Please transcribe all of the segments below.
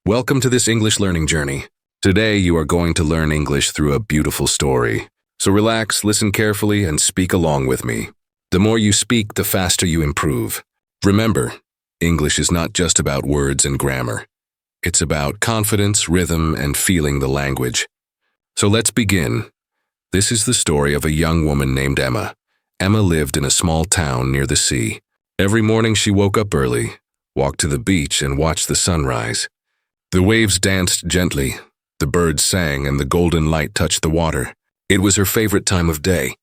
Welcome to this English learning journey. Today you are going to learn English through a beautiful story. So relax, listen carefully, and speak along with me. The more you speak, the faster you improve. Remember, English is not just about words and grammar. It's about confidence, rhythm, and feeling the language. So let's begin. This is the story of a young woman named Emma. Emma lived in a small town near the sea. Every morning she woke up early, walked to the beach, and watched the sunrise. The waves danced gently, the birds sang, and the golden light touched the water. It was her favorite time of day.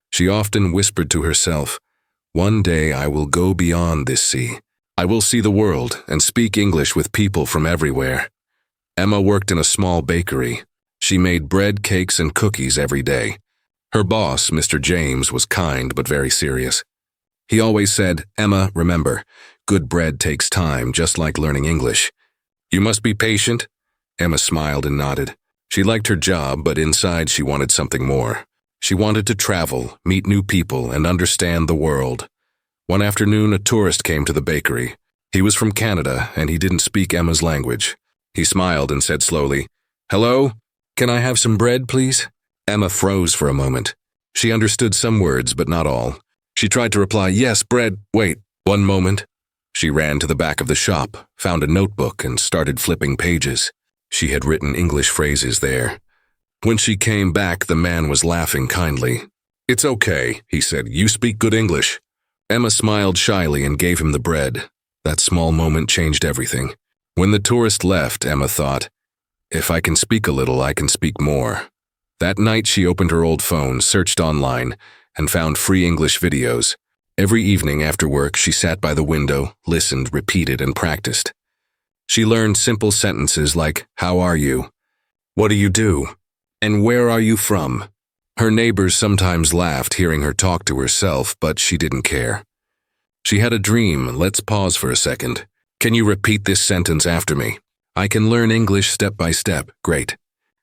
She often whispered to herself, "One day I will go beyond this sea. I will see the world and speak English with people from everywhere." Emma worked in a small bakery. She made bread, cakes, and cookies every day. Her boss, Mr. James, was kind but very serious. He always said, "Emma, remember, good bread takes time, just like learning English. You must be patient." Emma smiled and nodded. She liked her job, but inside she wanted something more. She wanted to travel, meet new people, and understand the world. One afternoon, a tourist came to the bakery. He was from Canada, and he didn't speak Emma's language. He smiled and said slowly, "Hello? Can I have some bread, please?" Emma froze for a moment. She understood some words, but not all. She tried to reply, "Yes, bread. Wait, one moment." She ran to the back of the shop, found a notebook, and started flipping pages. She had written English phrases there. When she came back, the man was laughing kindly. "It's okay," he said. "You speak good English." Emma smiled shyly and gave him the bread. That small moment changed everything. When the tourist left, Emma thought, "If I can speak a little, I can speak more." That night, she opened her old phone, searched online, and found free English videos. Every evening after work, she sat by the window, listened, repeated, and practiced. She learned simple sentences like, "How are you?" "What do you do?" and "Where are you from?" Her neighbors sometimes laughed hearing her talk to herself, but she didn't care. She had a dream. Let's pause for a second. Can you repeat this sentence after me? "I can learn English step by step." Great.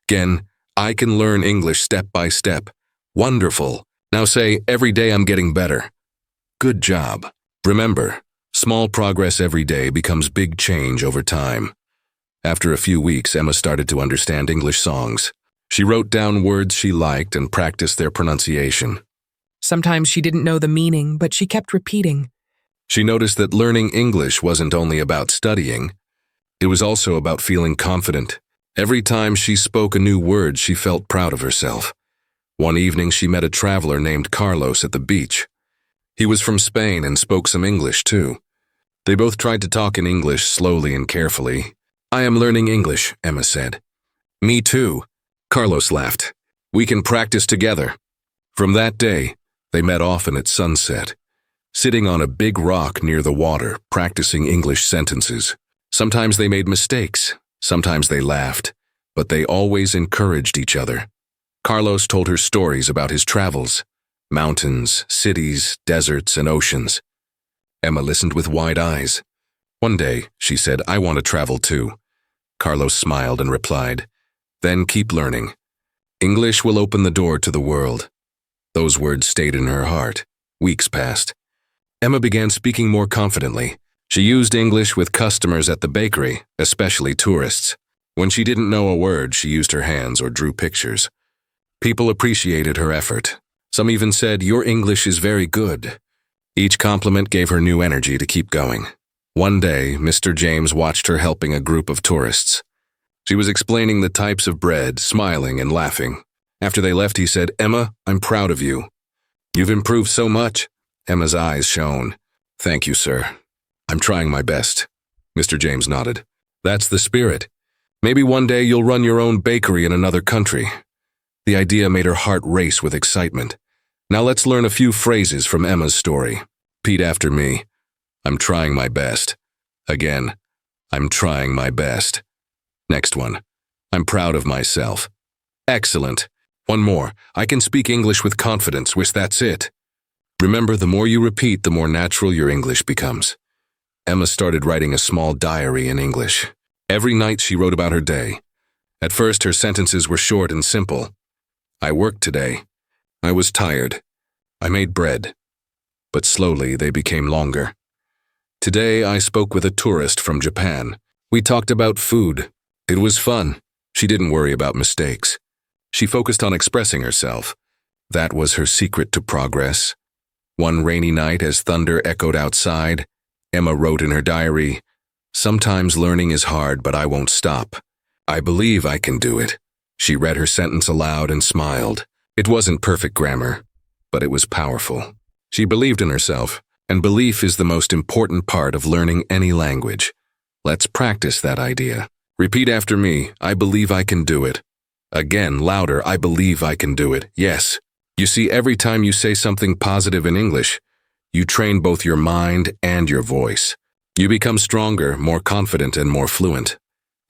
Again, "I can learn English step by step." Wonderful. Now say, "Every day I'm getting better." Good job. Remember, small progress every day becomes big change over time. After a few weeks, Emma started to understand English songs. She wrote down words she liked and practiced their pronunciation. Sometimes she didn't know the meaning, but she kept repeating. She noticed that learning English wasn't only about studying. It was also about feeling confident. Every time she spoke a new word, she felt proud of herself. One evening, she met a traveler named Carlos at the beach. He was from Spain and spoke some English, too. They both tried to talk in English slowly and carefully. "I am learning English," Emma said. "Me too," Carlos laughed. "We can practice together." From that day, they met often at sunset, sitting on a big rock near the water, practicing English sentences. Sometimes they made mistakes, sometimes they laughed, but they always encouraged each other. Carlos told her stories about his travels. Mountains, cities, deserts, and oceans. Emma listened with wide eyes. One day, she said, "I want to travel too." Carlos smiled and replied, "Then keep learning. English will open the door to the world." Those words stayed in her heart. Weeks passed. Emma began speaking more confidently. She used English with customers at the bakery, especially tourists. When she didn't know a word, she used her hands or drew pictures. People appreciated her effort. Some even said, "Your English is very good." Each compliment gave her new energy to keep going. One day, Mr. James watched her helping a group of tourists. She was explaining the types of bread, smiling and laughing. After they left, he said, "Emma, I'm proud of you. You've improved so much." Emma's eyes shone. "Thank you, sir. I'm trying my best." Mr. James nodded. "That's the spirit. Maybe one day you'll run your own bakery in another country." The idea made her heart race with excitement. Now let's learn a few phrases from Emma's story. Repeat after me. "I'm trying my best." Again, "I'm trying my best." Next one. "I'm proud of myself." Excellent. One more. "I can speak English with confidence." Wish that's it. Remember, the more you repeat, the more natural your English becomes. Emma started writing a small diary in English. Every night she wrote about her day. At first, her sentences were short and simple. "I worked today. I was tired. I made bread." But slowly they became longer. "Today I spoke with a tourist from Japan. We talked about food. It was fun. She didn't worry about mistakes. She focused on expressing herself. That was her secret to progress. One rainy night, as thunder echoed outside, Emma wrote in her diary, "Sometimes learning is hard, but I won't stop. I believe I can do it." She read her sentence aloud and smiled. It wasn't perfect grammar, but it was powerful. She believed in herself, and belief is the most important part of learning any language. Let's practice that idea. Repeat after me, "I believe I can do it." Again, louder, "I believe I can do it." Yes. You see, every time you say something positive in English, you train both your mind and your voice. You become stronger, more confident, and more fluent.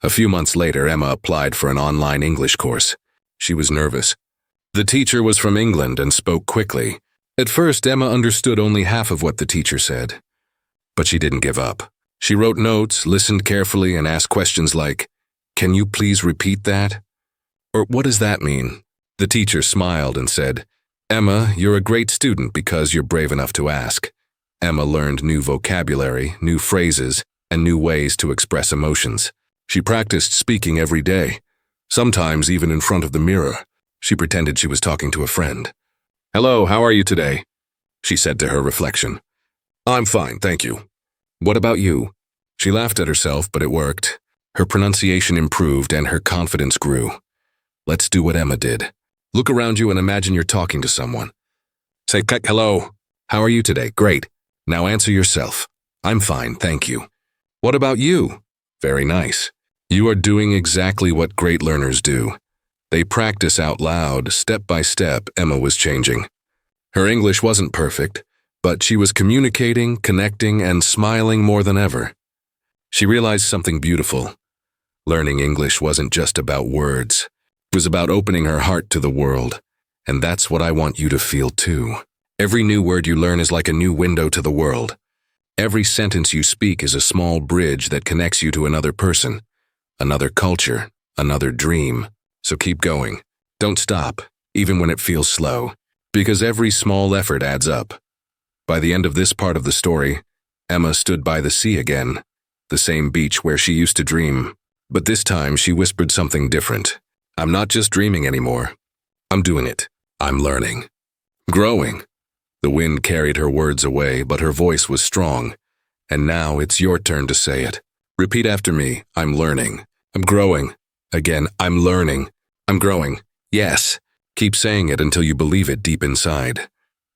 A few months later, Emma applied for an online English course. She was nervous. The teacher was from England and spoke quickly. At first, Emma understood only half of what the teacher said. But she didn't give up. She wrote notes, listened carefully, and asked questions like, "Can you please repeat that?" Or, "What does that mean?" The teacher smiled and said, "Emma, you're a great student because you're brave enough to ask." Emma learned new vocabulary, new phrases, and new ways to express emotions. She practiced speaking every day, sometimes even in front of the mirror. She pretended she was talking to a friend. "Hello, how are you today?" she said to her reflection. "I'm fine, thank you." "What about you?" She laughed at herself, but it worked. Her pronunciation improved and her confidence grew. Let's do what Emma did. Look around you and imagine you're talking to someone. Say, "Hello, how are you today?" "Great." Now answer yourself. "I'm fine, thank you." "What about you?" "Very nice." You are doing exactly what great learners do. They practice out loud, step by step. Emma was changing. Her English wasn't perfect, but she was communicating, connecting, and smiling more than ever. She realized something beautiful. Learning English wasn't just about words. It was about opening her heart to the world. And that's what I want you to feel too. Every new word you learn is like a new window to the world. Every sentence you speak is a small bridge that connects you to another person, another culture, another dream. So keep going. Don't stop, even when it feels slow, because every small effort adds up. By the end of this part of the story, Emma stood by the sea again, the same beach where she used to dream. But this time she whispered something different. "I'm not just dreaming anymore. I'm doing it. I'm learning. Growing." The wind carried her words away, but her voice was strong. And now it's your turn to say it. Repeat after me. "I'm learning. I'm growing." Again, "I'm learning. I'm growing." Yes. Keep saying it until you believe it deep inside.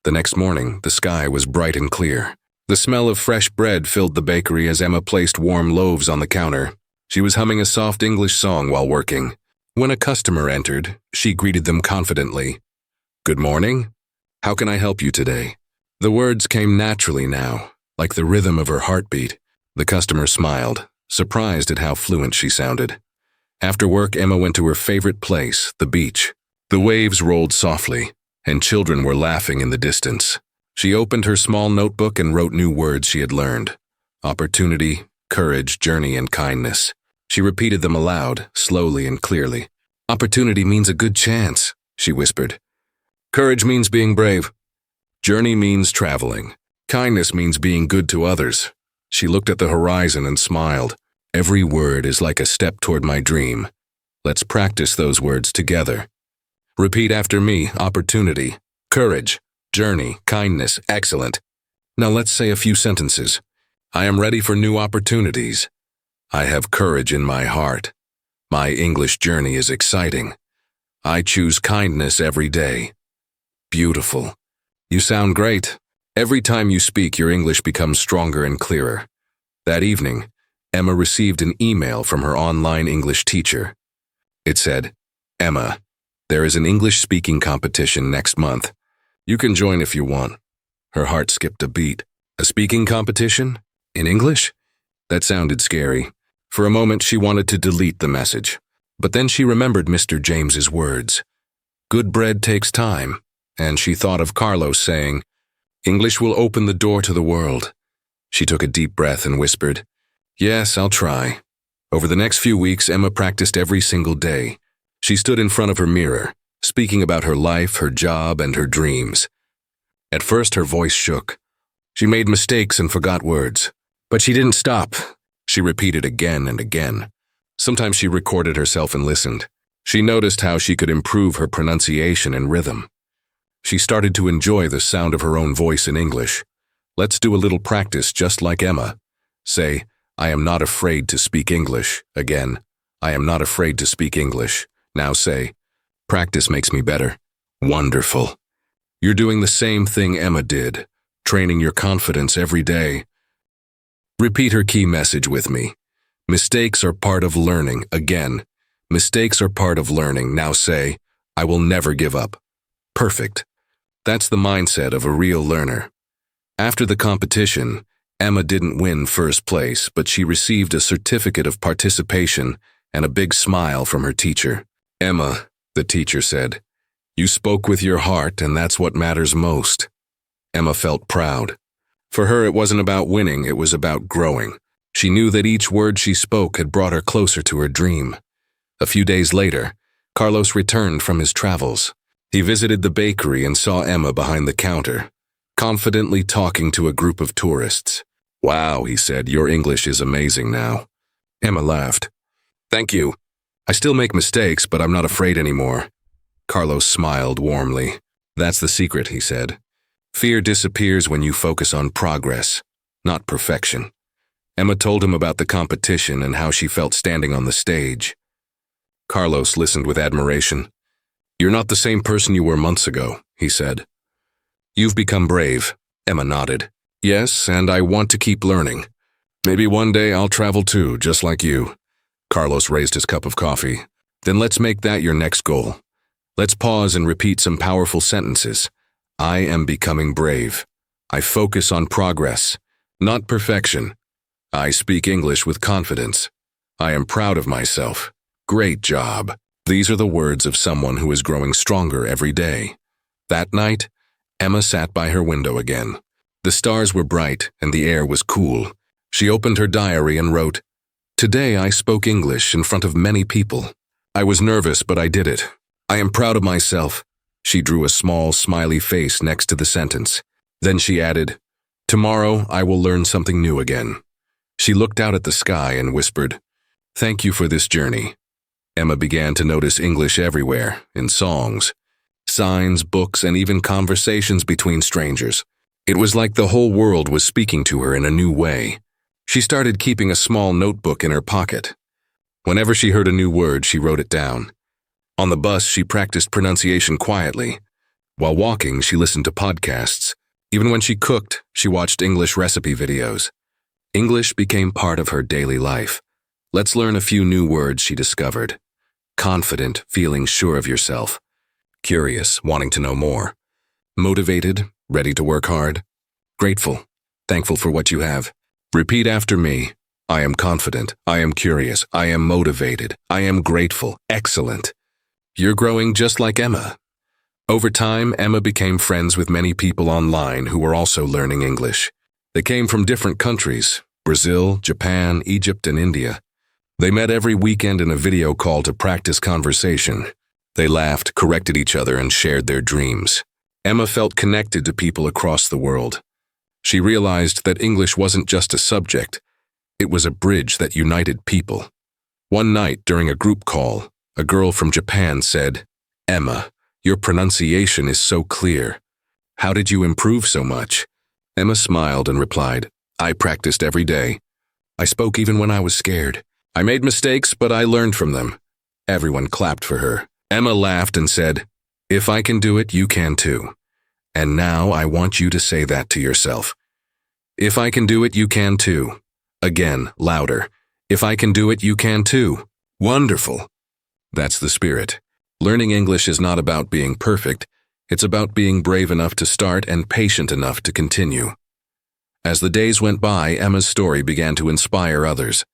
The next morning, the sky was bright and clear. The smell of fresh bread filled the bakery as Emma placed warm loaves on the counter. She was humming a soft English song while working. When a customer entered, she greeted them confidently. "Good morning. How can I help you today?" The words came naturally now, like the rhythm of her heartbeat. The customer smiled, surprised at how fluent she sounded. After work, Emma went to her favorite place, the beach. The waves rolled softly, and children were laughing in the distance. She opened her small notebook and wrote new words she had learned. Opportunity, courage, journey, and kindness. She repeated them aloud, slowly and clearly. "Opportunity means a good chance," she whispered. "Courage means being brave. Journey means traveling. Kindness means being good to others." She looked at the horizon and smiled. "Every word is like a step toward my dream. Let's practice those words together." Repeat after me. Opportunity, courage, journey, kindness. Excellent. Now let's say a few sentences. I am ready for new opportunities. I have courage in my heart. My English journey is exciting. I choose kindness every day. Beautiful. You sound great. Every time you speak, your English becomes stronger and clearer. That evening, Emma received an email from her online English teacher. It said, "Emma, there is an English speaking competition next month. You can join if you want." Her heart skipped a beat. A speaking competition? In English? That sounded scary. For a moment, she wanted to delete the message. But then she remembered Mr. James's words. Good bread takes time. And she thought of Carlos saying, "English will open the door to the world." She took a deep breath and whispered, "Yes, I'll try." Over the next few weeks, Emma practiced every single day. She stood in front of her mirror, speaking about her life, her job, and her dreams. At first, her voice shook. She made mistakes and forgot words. But she didn't stop. She repeated again and again. Sometimes she recorded herself and listened. She noticed how she could improve her pronunciation and rhythm. She started to enjoy the sound of her own voice in English. Let's do a little practice just like Emma. Say, I am not afraid to speak English. Again, I am not afraid to speak English. Now say, practice makes me better. Wonderful. You're doing the same thing Emma did, training your confidence every day. Repeat her key message with me. Mistakes are part of learning. Again, mistakes are part of learning. Now say, I will never give up. Perfect. That's the mindset of a real learner. After the competition, Emma didn't win first place, but she received a certificate of participation and a big smile from her teacher. Emma, the teacher said, you spoke with your heart, and that's what matters most. Emma felt proud. For her, it wasn't about winning, it was about growing. She knew that each word she spoke had brought her closer to her dream. A few days later, Carlos returned from his travels. He visited the bakery and saw Emma behind the counter, confidently talking to a group of tourists. Wow, he said, your English is amazing now. Emma laughed. Thank you. I still make mistakes, but I'm not afraid anymore. Carlos smiled warmly. That's the secret, he said. Fear disappears when you focus on progress, not perfection. Emma told him about the competition and how she felt standing on the stage. Carlos listened with admiration. You're not the same person you were months ago, he said. You've become brave, Emma nodded. Yes, and I want to keep learning. Maybe one day I'll travel too, just like you. Carlos raised his cup of coffee. Then let's make that your next goal. Let's pause and repeat some powerful sentences. I am becoming brave. I focus on progress, not perfection. I speak English with confidence. I am proud of myself. Great job. These are the words of someone who is growing stronger every day. That night, Emma sat by her window again. The stars were bright and the air was cool. She opened her diary and wrote, Today I spoke English in front of many people. I was nervous, but I did it. I am proud of myself. She drew a small, smiley face next to the sentence. Then she added, Tomorrow I will learn something new again. She looked out at the sky and whispered, Thank you for this journey. Emma began to notice English everywhere, in songs, signs, books, and even conversations between strangers. It was like the whole world was speaking to her in a new way. She started keeping a small notebook in her pocket. Whenever she heard a new word, she wrote it down. On the bus, she practiced pronunciation quietly. While walking, she listened to podcasts. Even when she cooked, she watched English recipe videos. English became part of her daily life. Let's learn a few new words she discovered. Confident, feeling sure of yourself. Curious, wanting to know more. Motivated, ready to work hard. Grateful, thankful for what you have. Repeat after me. I am confident. I am curious. I am motivated. I am grateful. Excellent. You're growing just like Emma. Over time, Emma became friends with many people online who were also learning English. They came from different countries, Brazil, Japan, Egypt, and India. They met every weekend in a video call to practice conversation. They laughed, corrected each other, and shared their dreams. Emma felt connected to people across the world. She realized that English wasn't just a subject. It was a bridge that united people. One night, during a group call, a girl from Japan said, Emma, your pronunciation is so clear. How did you improve so much? Emma smiled and replied, I practiced every day. I spoke even when I was scared. I made mistakes, but I learned from them. Everyone clapped for her. Emma laughed and said, If I can do it, you can too. And now I want you to say that to yourself. If I can do it, you can too. Again, louder. If I can do it, you can too. Wonderful. That's the spirit. Learning English is not about being perfect. It's about being brave enough to start and patient enough to continue. As the days went by, Emma's story began to inspire others.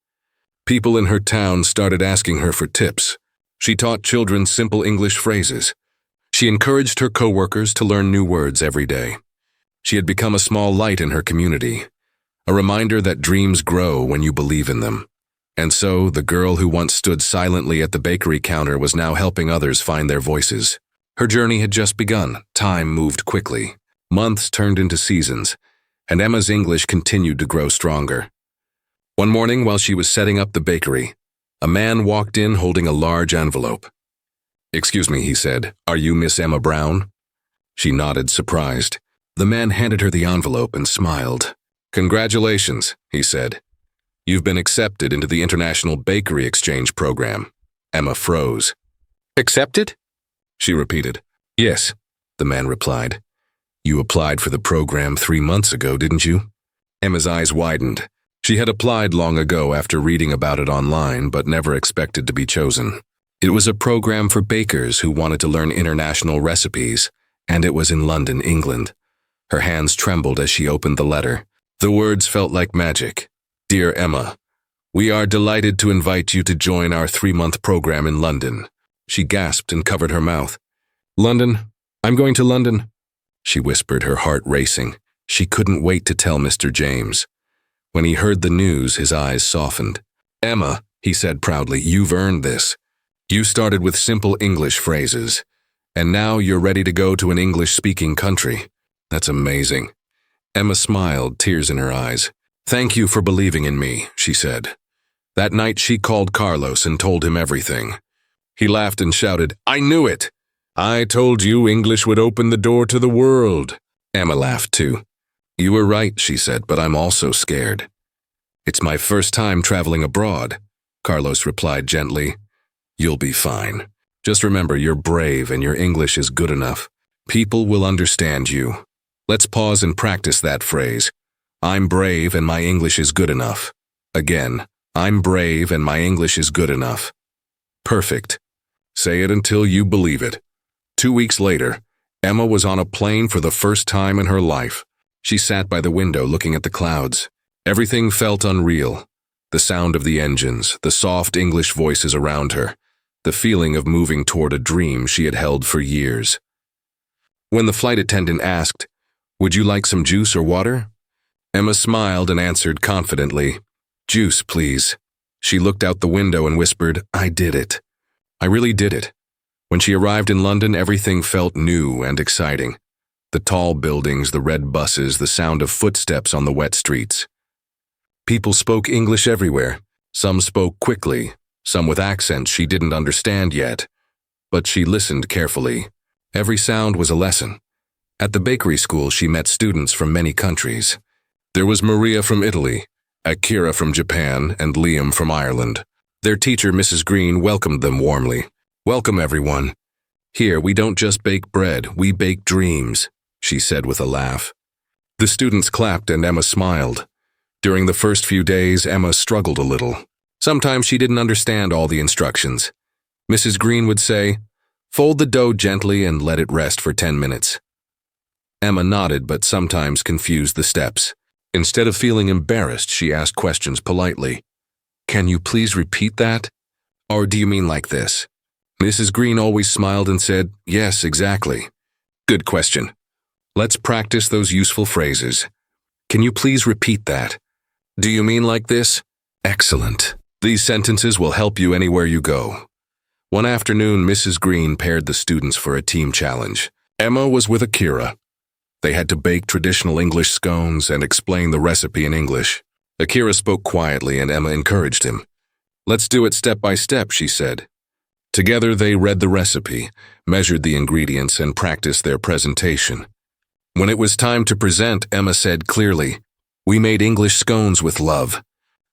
People in her town started asking her for tips. She taught children simple English phrases. She encouraged her coworkers to learn new words every day. She had become a small light in her community, a reminder that dreams grow when you believe in them. And so, the girl who once stood silently at the bakery counter was now helping others find their voices. Her journey had just begun. Time moved quickly. Months turned into seasons, and Emma's English continued to grow stronger. One morning, while she was setting up the bakery, a man walked in holding a large envelope. "Excuse me," he said, "are you Miss Emma Brown?" She nodded, surprised. The man handed her the envelope and smiled. "Congratulations," he said. "You've been accepted into the International Bakery Exchange Program." Emma froze. "Accepted?" she repeated. "Yes," the man replied. "You applied for the program 3 months ago, didn't you?" Emma's eyes widened. She had applied long ago after reading about it online, but never expected to be chosen. It was a program for bakers who wanted to learn international recipes, and it was in London, England. Her hands trembled as she opened the letter. The words felt like magic. "Dear Emma, we are delighted to invite you to join our 3-month program in London." She gasped and covered her mouth. "London? I'm going to London," she whispered, her heart racing. She couldn't wait to tell Mr. James. When he heard the news, his eyes softened. "Emma," he said proudly, "you've earned this. You started with simple English phrases, and now you're ready to go to an English-speaking country. That's amazing." Emma smiled, tears in her eyes. "Thank you for believing in me," she said. That night she called Carlos and told him everything. He laughed and shouted, "I knew it! I told you English would open the door to the world." Emma laughed too. "You were right," she said, "but I'm also scared." "It's my first time traveling abroad," Carlos replied gently. "You'll be fine. Just remember you're brave and your English is good enough. People will understand you. Let's pause and practice that phrase. I'm brave and my English is good enough. Again, I'm brave and my English is good enough. Perfect. Say it until you believe it. 2 weeks later, Emma was on a plane for the first time in her life. She sat by the window looking at the clouds. Everything felt unreal. The sound of the engines, the soft English voices around her, the feeling of moving toward a dream she had held for years. When the flight attendant asked, "Would you like some juice or water?" Emma smiled and answered confidently, "Juice, please." She looked out the window and whispered, "I did it. I really did it." When she arrived in London, everything felt new and exciting. The tall buildings, the red buses, the sound of footsteps on the wet streets. People spoke English everywhere. Some spoke quickly, some with accents she didn't understand yet. But she listened carefully. Every sound was a lesson. At the bakery school, she met students from many countries. There was Maria from Italy, Akira from Japan, and Liam from Ireland. Their teacher, Mrs. Green, welcomed them warmly. "Welcome, everyone. Here, we don't just bake bread, we bake dreams," she said with a laugh. The students clapped and Emma smiled. During the first few days, Emma struggled a little. Sometimes she didn't understand all the instructions. Mrs. Green would say, "Fold the dough gently and let it rest for 10 minutes. Emma nodded but sometimes confused the steps. Instead of feeling embarrassed, she asked questions politely. "Can you please repeat that? Or do you mean like this?" Mrs. Green always smiled and said, "Yes, exactly." "Good question. Let's practice those useful phrases. Can you please repeat that? Do you mean like this? Excellent. These sentences will help you anywhere you go." One afternoon, Mrs. Green paired the students for a team challenge. Emma was with Akira. They had to bake traditional English scones and explain the recipe in English. Akira spoke quietly and Emma encouraged him. "Let's do it step by step," she said. Together they read the recipe, measured the ingredients, and practiced their presentation. When it was time to present, Emma said clearly, "We made English scones with love.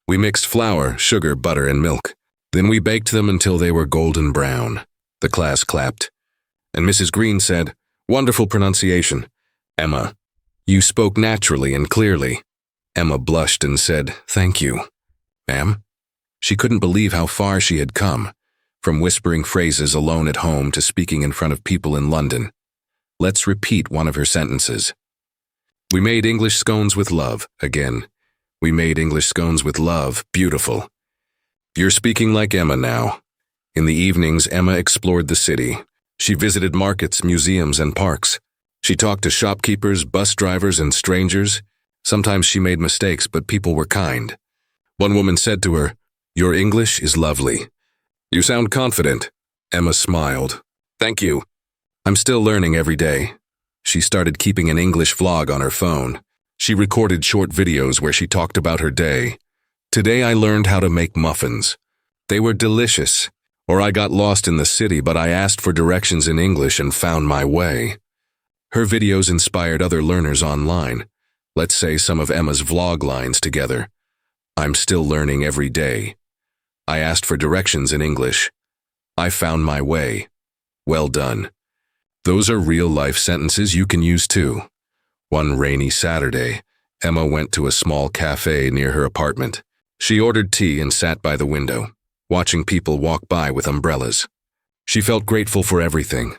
We mixed flour, sugar, butter, and milk. Then we baked them until they were golden brown." The class clapped. And Mrs. Green said, "Wonderful pronunciation. Emma, you spoke naturally and clearly." Emma blushed and said, "Thank you." "Ma'am?" She couldn't believe how far she had come, from whispering phrases alone at home to speaking in front of people in London. Let's repeat one of her sentences. "We made English scones with love." Again. "We made English scones with love." Beautiful. You're speaking like Emma now. In the evenings, Emma explored the city. She visited markets, museums, and parks. She talked to shopkeepers, bus drivers, and strangers. Sometimes she made mistakes, but people were kind. One woman said to her, "Your English is lovely. You sound confident." Emma smiled. "Thank you. I'm still learning every day." She started keeping an English vlog on her phone. She recorded short videos where she talked about her day. Today I learned how to make muffins. They were delicious. Or I got lost in the city, but I asked for directions in English and found my way. Her videos inspired other learners online. Let's say some of Emma's vlog lines together. I'm still learning every day. I asked for directions in English. I found my way. Well done. Those are real-life sentences you can use too. One rainy Saturday, Emma went to a small cafe near her apartment. She ordered tea and sat by the window, watching people walk by with umbrellas. She felt grateful for everything.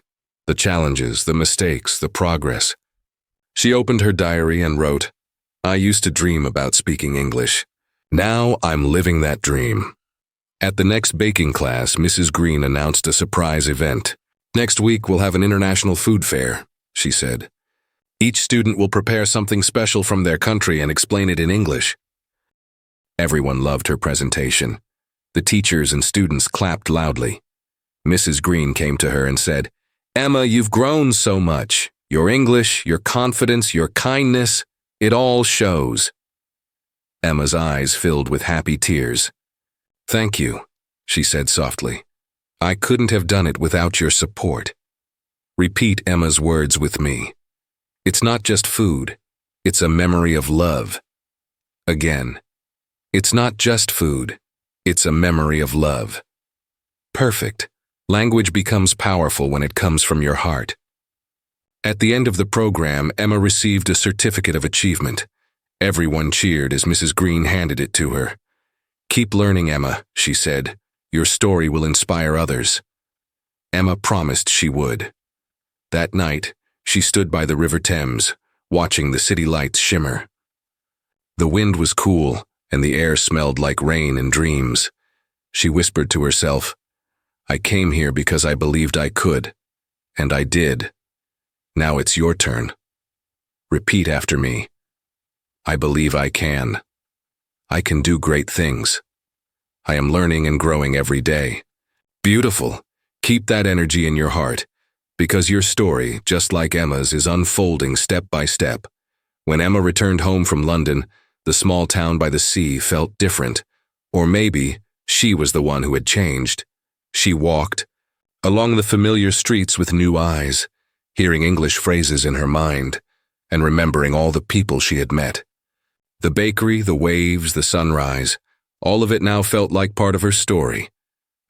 The challenges, the mistakes, the progress. She opened her diary and wrote, I used to dream about speaking English. Now I'm living that dream. At the next baking class, Mrs. Green announced a surprise event. Next week we'll have an international food fair, she said. Each student will prepare something special from their country and explain it in English. Everyone loved her presentation. The teachers and students clapped loudly. Mrs. Green came to her and said, Emma, you've grown so much. Your English, your confidence, your kindness, it all shows. Emma's eyes filled with happy tears. Thank you, she said softly. I couldn't have done it without your support. Repeat Emma's words with me. It's not just food. It's a memory of love. Again. It's not just food. It's a memory of love. Perfect. Language becomes powerful when it comes from your heart. At the end of the program, Emma received a certificate of achievement. Everyone cheered as Mrs. Green handed it to her. Keep learning, Emma, she said. Your story will inspire others. Emma promised she would. That night, she stood by the River Thames, watching the city lights shimmer. The wind was cool, and the air smelled like rain and dreams. She whispered to herself, I came here because I believed I could, and I did. Now it's your turn. Repeat after me. I believe I can. I can do great things. I am learning and growing every day. Beautiful. Keep that energy in your heart, because your story, just like Emma's, is unfolding step by step. When Emma returned home from London, the small town by the sea felt different, or maybe she was the one who had changed. She walked along the familiar streets with new eyes, hearing English phrases in her mind, and remembering all the people she had met. The bakery, the waves, the sunrise, all of it now felt like part of her story,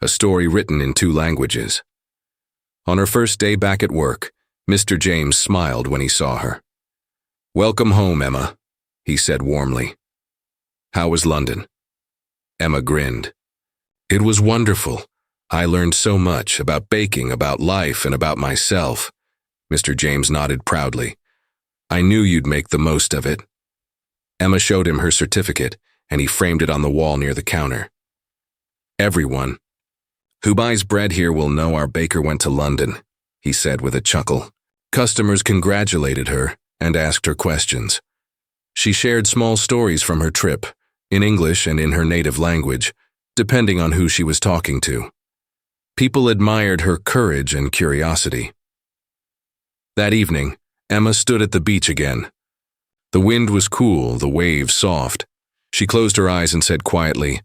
a story written in 2 languages. On her first day back at work, Mr. James smiled when he saw her. Welcome home, Emma, he said warmly. How was London? Emma grinned. It was wonderful. I learned so much about baking, about life, and about myself. Mr. James nodded proudly. I knew you'd make the most of it. Emma showed him her certificate, and he framed it on the wall near the counter. Everyone who buys bread here will know our baker went to London, he said with a chuckle. Customers congratulated her and asked her questions. She shared small stories from her trip, in English and in her native language, depending on who she was talking to. People admired her courage and curiosity. That evening, Emma stood at the beach again. The wind was cool, the waves soft. She closed her eyes and said quietly,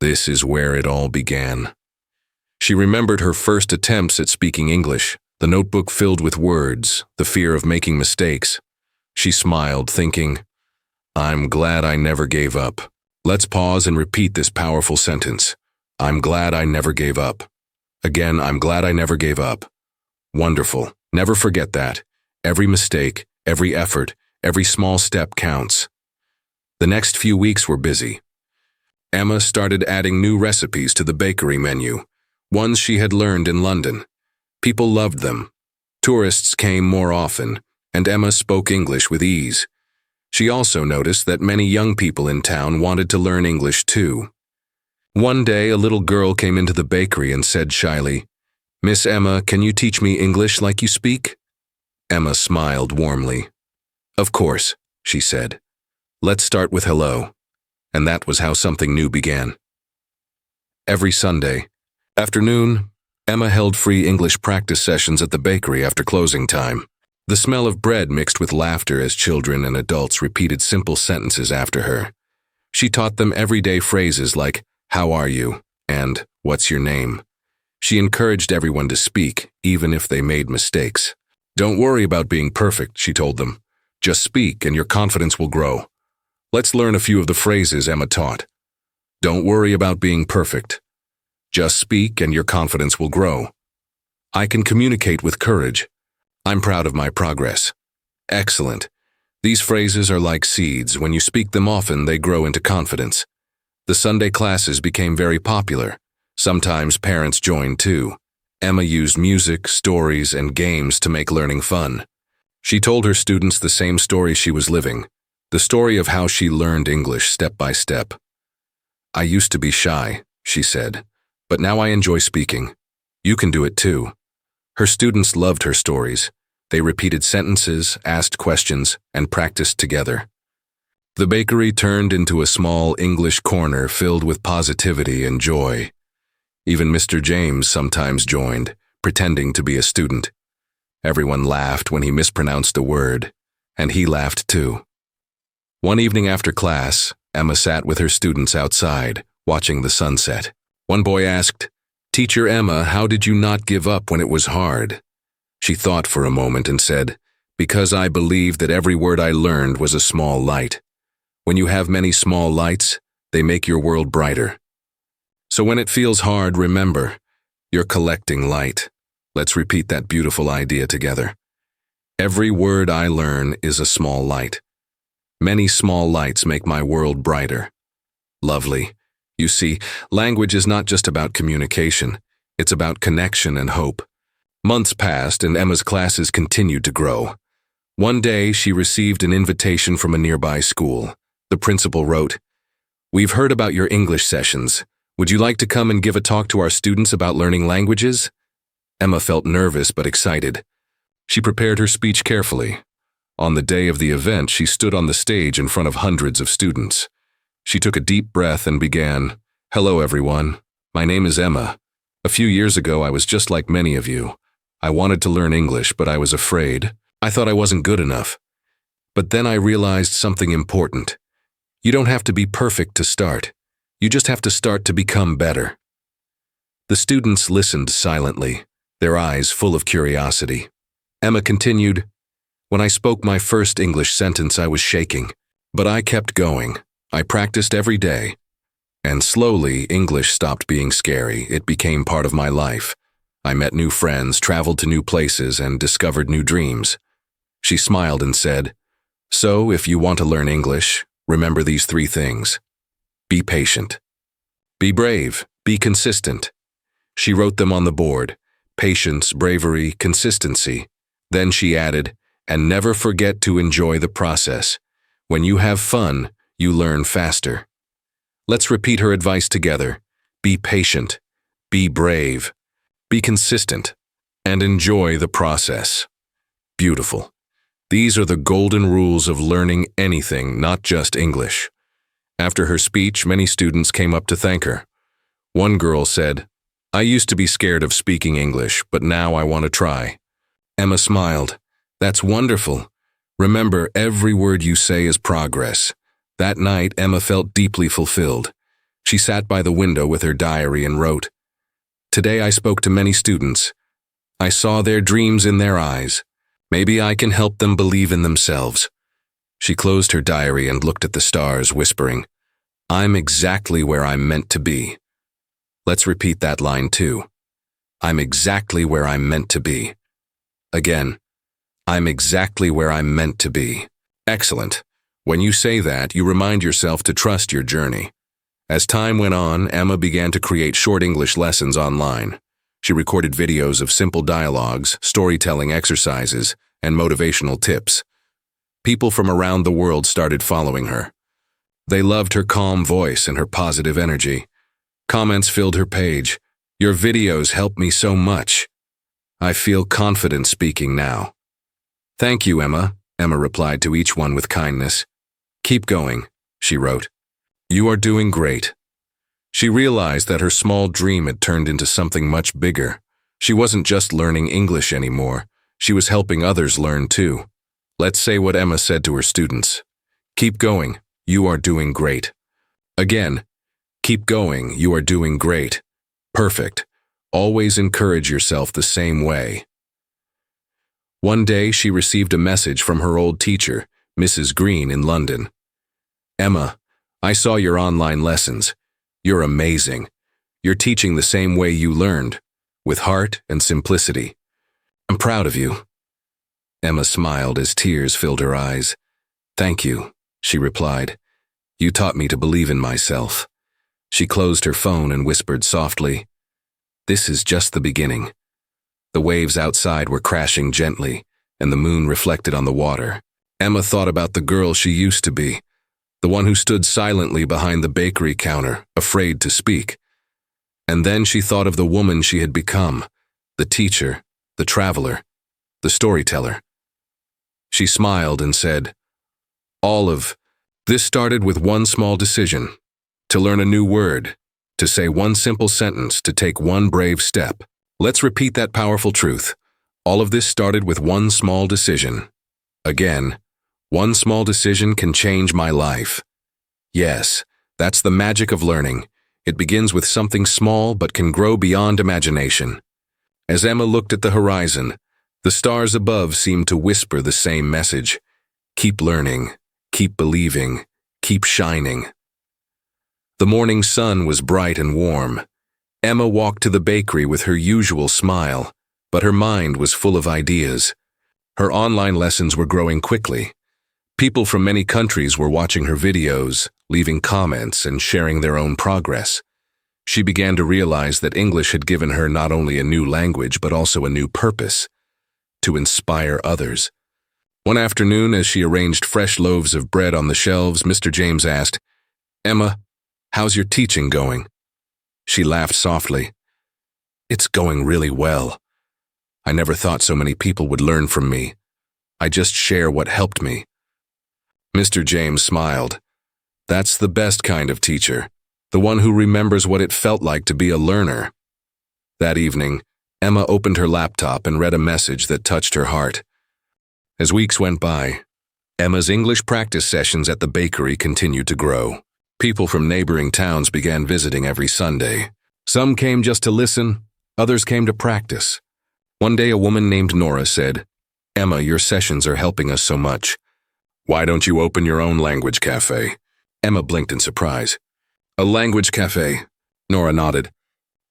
This is where it all began. She remembered her first attempts at speaking English, the notebook filled with words, the fear of making mistakes. She smiled, thinking, I'm glad I never gave up. Let's pause and repeat this powerful sentence. I'm glad I never gave up. Again, I'm glad I never gave up. Wonderful. Never forget that. Every mistake, every effort, every small step counts. The next few weeks were busy. Emma started adding new recipes to the bakery menu, ones she had learned in London. People loved them. Tourists came more often, and Emma spoke English with ease. She also noticed that many young people in town wanted to learn English too. One day, a little girl came into the bakery and said shyly, Miss Emma, can you teach me English like you speak? Emma smiled warmly. Of course, she said. Let's start with hello. And that was how something new began. Every Sunday afternoon, Emma held free English practice sessions at the bakery after closing time. The smell of bread mixed with laughter as children and adults repeated simple sentences after her. She taught them everyday phrases like, "How are you?" and "What's your name?" She encouraged everyone to speak, even if they made mistakes. "Don't worry about being perfect," she told them. "Just speak and your confidence will grow." Let's learn a few of the phrases Emma taught. Don't worry about being perfect. Just speak and your confidence will grow. I can communicate with courage. I'm proud of my progress. Excellent. These phrases are like seeds. When you speak them often, they grow into confidence. The Sunday classes became very popular. Sometimes parents joined too. Emma used music, stories, and games to make learning fun. She told her students the same story she was living, the story of how she learned English step by step. "I used to be shy," she said, "but now I enjoy speaking. You can do it too." Her students loved her stories. They repeated sentences, asked questions, and practiced together. The bakery turned into a small English corner filled with positivity and joy. Even Mr. James sometimes joined, pretending to be a student. Everyone laughed when he mispronounced a word, and he laughed too. One evening after class, Emma sat with her students outside, watching the sunset. One boy asked, "Teacher Emma, how did you not give up when it was hard?" She thought for a moment and said, "Because I believed that every word I learned was a small light. When you have many small lights, they make your world brighter. So when it feels hard, remember, you're collecting light." Let's repeat that beautiful idea together. Every word I learn is a small light. Many small lights make my world brighter. Lovely. You see, language is not just about communication. It's about connection and hope. Months passed and Emma's classes continued to grow. One day, she received an invitation from a nearby school. The principal wrote, "We've heard about your English sessions. Would you like to come and give a talk to our students about learning languages?" Emma felt nervous but excited. She prepared her speech carefully. On the day of the event, she stood on the stage in front of hundreds of students. She took a deep breath and began, "Hello, everyone. My name is Emma. A few years ago, I was just like many of you. I wanted to learn English, but I was afraid. I thought I wasn't good enough. But then I realized something important. You don't have to be perfect to start. You just have to start to become better." The students listened silently, their eyes full of curiosity. Emma continued, "When I spoke my first English sentence, I was shaking. But I kept going. I practiced every day. And slowly, English stopped being scary. It became part of my life. I met new friends, traveled to new places, and discovered new dreams." She smiled and said, "So, if you want to learn English, remember these 3 things. Be patient. Be brave. Be consistent." She wrote them on the board: patience, bravery, consistency. Then she added, "And never forget to enjoy the process. When you have fun, you learn faster." Let's repeat her advice together. Be patient. Be brave. Be consistent. And enjoy the process. Beautiful. These are the golden rules of learning anything, not just English. After her speech, many students came up to thank her. One girl said, "I used to be scared of speaking English, but now I want to try." Emma smiled. "That's wonderful. Remember, every word you say is progress." That night, Emma felt deeply fulfilled. She sat by the window with her diary and wrote, "Today I spoke to many students. I saw their dreams in their eyes. Maybe I can help them believe in themselves." She closed her diary and looked at the stars, whispering, "I'm exactly where I'm meant to be." Let's repeat that line too. I'm exactly where I'm meant to be. Again, I'm exactly where I'm meant to be. Excellent. When you say that, you remind yourself to trust your journey. As time went on, Emma began to create short English lessons online. She recorded videos of simple dialogues, storytelling exercises, and motivational tips. People from around the world started following her. They loved her calm voice and her positive energy. Comments filled her page. "Your videos help me so much. I feel confident speaking now." "Thank you, Emma," Emma replied to each one with kindness. "Keep going," she wrote. "You are doing great." She realized that her small dream had turned into something much bigger. She wasn't just learning English anymore. She was helping others learn too. Let's say what Emma said to her students. "Keep going. You are doing great. Again, keep going, you are doing great. Perfect. Always encourage yourself the same way. One day she received a message from her old teacher, Mrs. Green in London. Emma, I saw your online lessons. You're amazing. You're teaching the same way you learned, with heart and simplicity. I'm proud of you. Emma smiled as tears filled her eyes. Thank you, she replied. You taught me to believe in myself. She closed her phone and whispered softly, This is just the beginning. The waves outside were crashing gently, and the moon reflected on the water. Emma thought about the girl she used to be, the one who stood silently behind the bakery counter, afraid to speak. And then she thought of the woman she had become, the teacher, the traveler, the storyteller. She smiled and said, This started with one small decision, to learn a new word, to say one simple sentence, to take one brave step. Let's repeat that powerful truth. All of this started with one small decision. Again, one small decision can change my life. Yes, that's the magic of learning. It begins with something small but can grow beyond imagination. As Emma looked at the horizon, the stars above seemed to whisper the same message. Keep learning, keep believing, keep shining. The morning sun was bright and warm. Emma walked to the bakery with her usual smile, but her mind was full of ideas. Her online lessons were growing quickly. People from many countries were watching her videos, leaving comments and sharing their own progress. She began to realize that English had given her not only a new language but also a new purpose, to inspire others. One afternoon, as she arranged fresh loaves of bread on the shelves, Mr. James asked, Emma, how's your teaching going? She laughed softly. It's going really well. I never thought so many people would learn from me. I just share what helped me. Mr. James smiled. That's the best kind of teacher, the one who remembers what it felt like to be a learner. That evening, Emma opened her laptop and read a message that touched her heart. As weeks went by, Emma's English practice sessions at the bakery continued to grow. People from neighboring towns began visiting every Sunday. Some came just to listen, others came to practice. One day a woman named Nora said, Emma, your sessions are helping us so much. Why don't you open your own language cafe? Emma blinked in surprise. A language cafe? Nora nodded.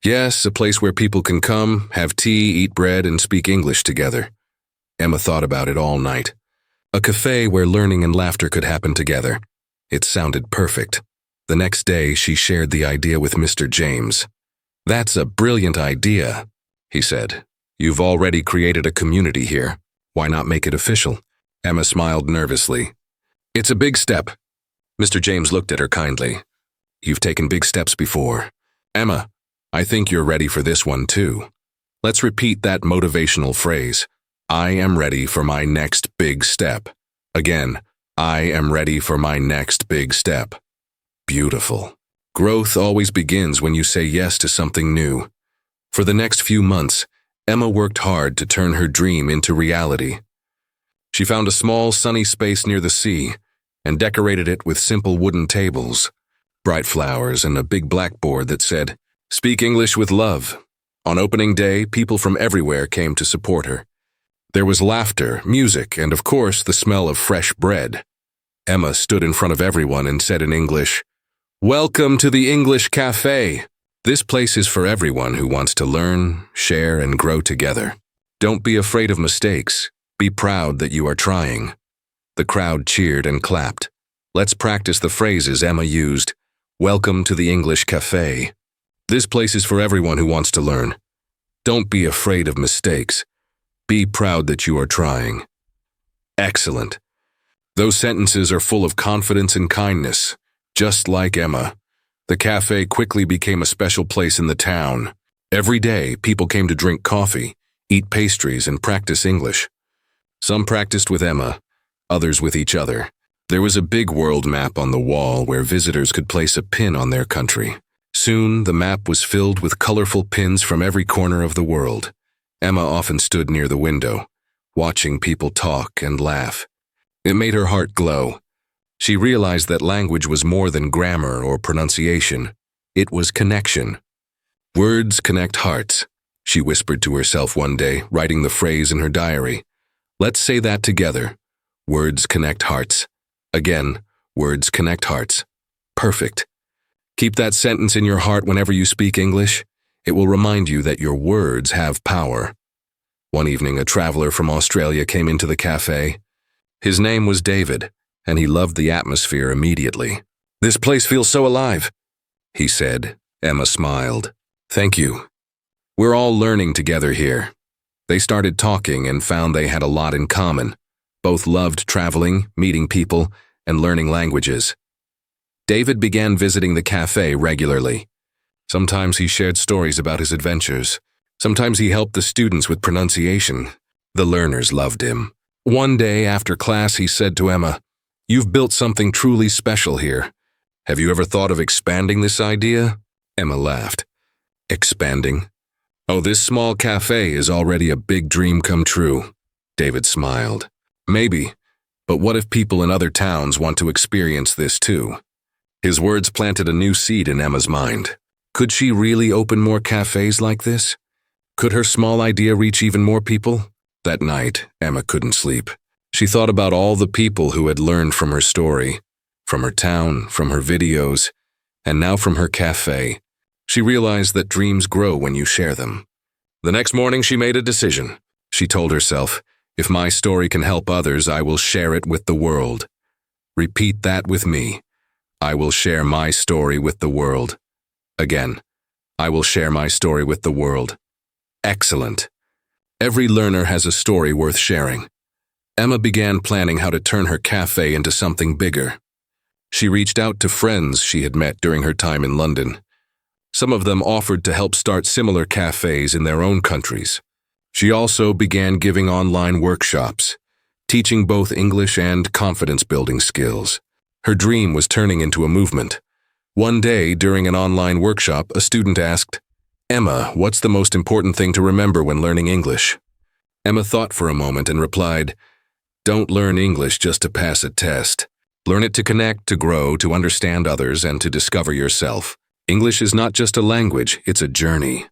Yes, a place where people can come, have tea, eat bread, and speak English together. Emma thought about it all night. A cafe where learning and laughter could happen together. It sounded perfect. The next day, she shared the idea with Mr. James. That's a brilliant idea, he said. You've already created a community here. Why not make it official? Emma smiled nervously. It's a big step. Mr. James looked at her kindly. You've taken big steps before. Emma, I think you're ready for this one too. Let's repeat that motivational phrase. I am ready for my next big step. Again, I am ready for my next big step. Beautiful. Growth always begins when you say yes to something new. For the next few months, Emma worked hard to turn her dream into reality. She found a small, sunny space near the sea and decorated it with simple wooden tables, bright flowers, and a big blackboard that said, Speak English with love. On opening day, people from everywhere came to support her. There was laughter, music, and of course, the smell of fresh bread. Emma stood in front of everyone and said in English, Welcome to the English Cafe. This place is for everyone who wants to learn, share, and grow together. Don't be afraid of mistakes. Be proud that you are trying. The crowd cheered and clapped. Let's practice the phrases Emma used. Welcome to the English Cafe. This place is for everyone who wants to learn. Don't be afraid of mistakes. Be proud that you are trying. Excellent. Those sentences are full of confidence and kindness, just like Emma. The cafe quickly became a special place in the town. Every day, people came to drink coffee, eat pastries, and practice English. Some practiced with Emma, others with each other. There was a big world map on the wall where visitors could place a pin on their country. Soon, the map was filled with colorful pins from every corner of the world. Emma often stood near the window, watching people talk and laugh. It made her heart glow. She realized that language was more than grammar or pronunciation. It was connection. Words connect hearts, she whispered to herself one day, writing the phrase in her diary. Let's say that together. Words connect hearts. Again, words connect hearts. Perfect. Keep that sentence in your heart whenever you speak English. It will remind you that your words have power. One evening, a traveler from Australia came into the cafe. His name was David, and he loved the atmosphere immediately. "This place feels so alive," he said. Emma smiled. "Thank you. We're all learning together here." They started talking and found they had a lot in common. Both loved traveling, meeting people, and learning languages. David began visiting the cafe regularly. Sometimes he shared stories about his adventures. Sometimes he helped the students with pronunciation. The learners loved him. One day after class, he said to Emma, "You've built something truly special here. Have you ever thought of expanding this idea?" Emma laughed. "Expanding? Oh, this small cafe is already a big dream come true." David smiled. "Maybe, but what if people in other towns want to experience this too?" His words planted a new seed in Emma's mind. Could she really open more cafes like this? Could her small idea reach even more people? That night, Emma couldn't sleep. She thought about all the people who had learned from her story, from her town, from her videos, and now from her cafe. She realized that dreams grow when you share them. The next morning, she made a decision. She told herself, "If my story can help others, I will share it with the world." Repeat that with me. I will share my story with the world. Again, I will share my story with the world. Excellent. Every learner has a story worth sharing. Emma began planning how to turn her cafe into something bigger. She reached out to friends she had met during her time in London. Some of them offered to help start similar cafes in their own countries. She also began giving online workshops, teaching both English and confidence-building skills. Her dream was turning into a movement. One day, during an online workshop, a student asked, "Emma, what's the most important thing to remember when learning English?" Emma thought for a moment and replied, "Don't learn English just to pass a test. Learn it to connect, to grow, to understand others, and to discover yourself. English is not just a language, it's a journey."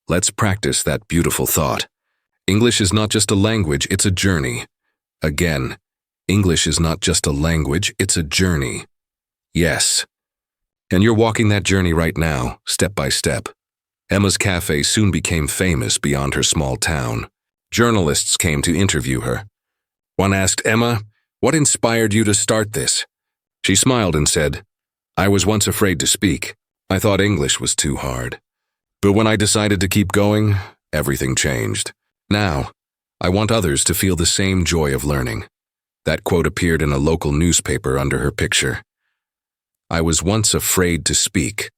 Let's practice that beautiful thought. English is not just a language, it's a journey. Again, English is not just a language, it's a journey. Yes. And you're walking that journey right now, step by step. Emma's cafe soon became famous beyond her small town. Journalists came to interview her. One asked, "Emma, what inspired you to start this?" She smiled and said, "I was once afraid to speak. I thought English was too hard. But when I decided to keep going, everything changed. Now, I want others to feel the same joy of learning." That quote appeared in a local newspaper under her picture. I was once afraid to speak,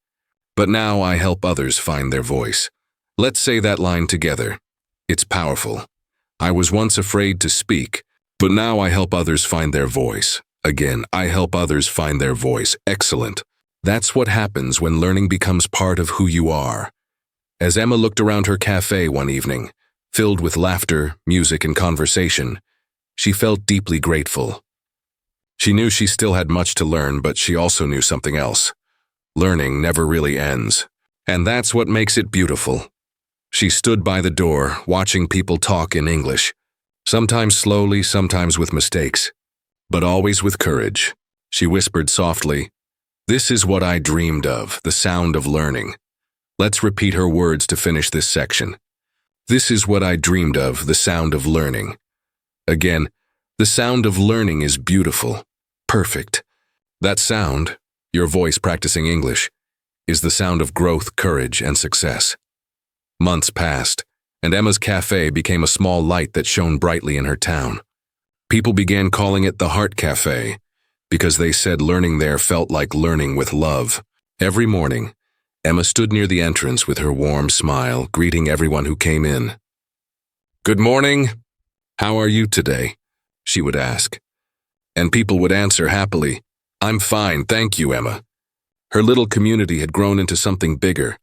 but now I help others find their voice. Let's say that line together. It's powerful. I was once afraid to speak, but now I help others find their voice. Again, I help others find their voice. Excellent. That's what happens when learning becomes part of who you are. As Emma looked around her cafe one evening, filled with laughter, music, and conversation, she felt deeply grateful. She knew she still had much to learn, but she also knew something else. Learning never really ends. And that's what makes it beautiful. She stood by the door, watching people talk in English. Sometimes slowly, sometimes with mistakes, but always with courage. She whispered softly, "This is what I dreamed of, the sound of learning." Let's repeat her words to finish this section. This is what I dreamed of, the sound of learning. Again, the sound of learning is beautiful, perfect. That sound, your voice practicing English, is the sound of growth, courage, and success. Months passed, and Emma's cafe became a small light that shone brightly in her town. People began calling it the Heart Cafe because they said learning there felt like learning with love. Every morning, Emma stood near the entrance with her warm smile, greeting everyone who came in. "Good morning. How are you today?" she would ask. And people would answer happily, "I'm fine, thank you, Emma." Her little community had grown into something bigger,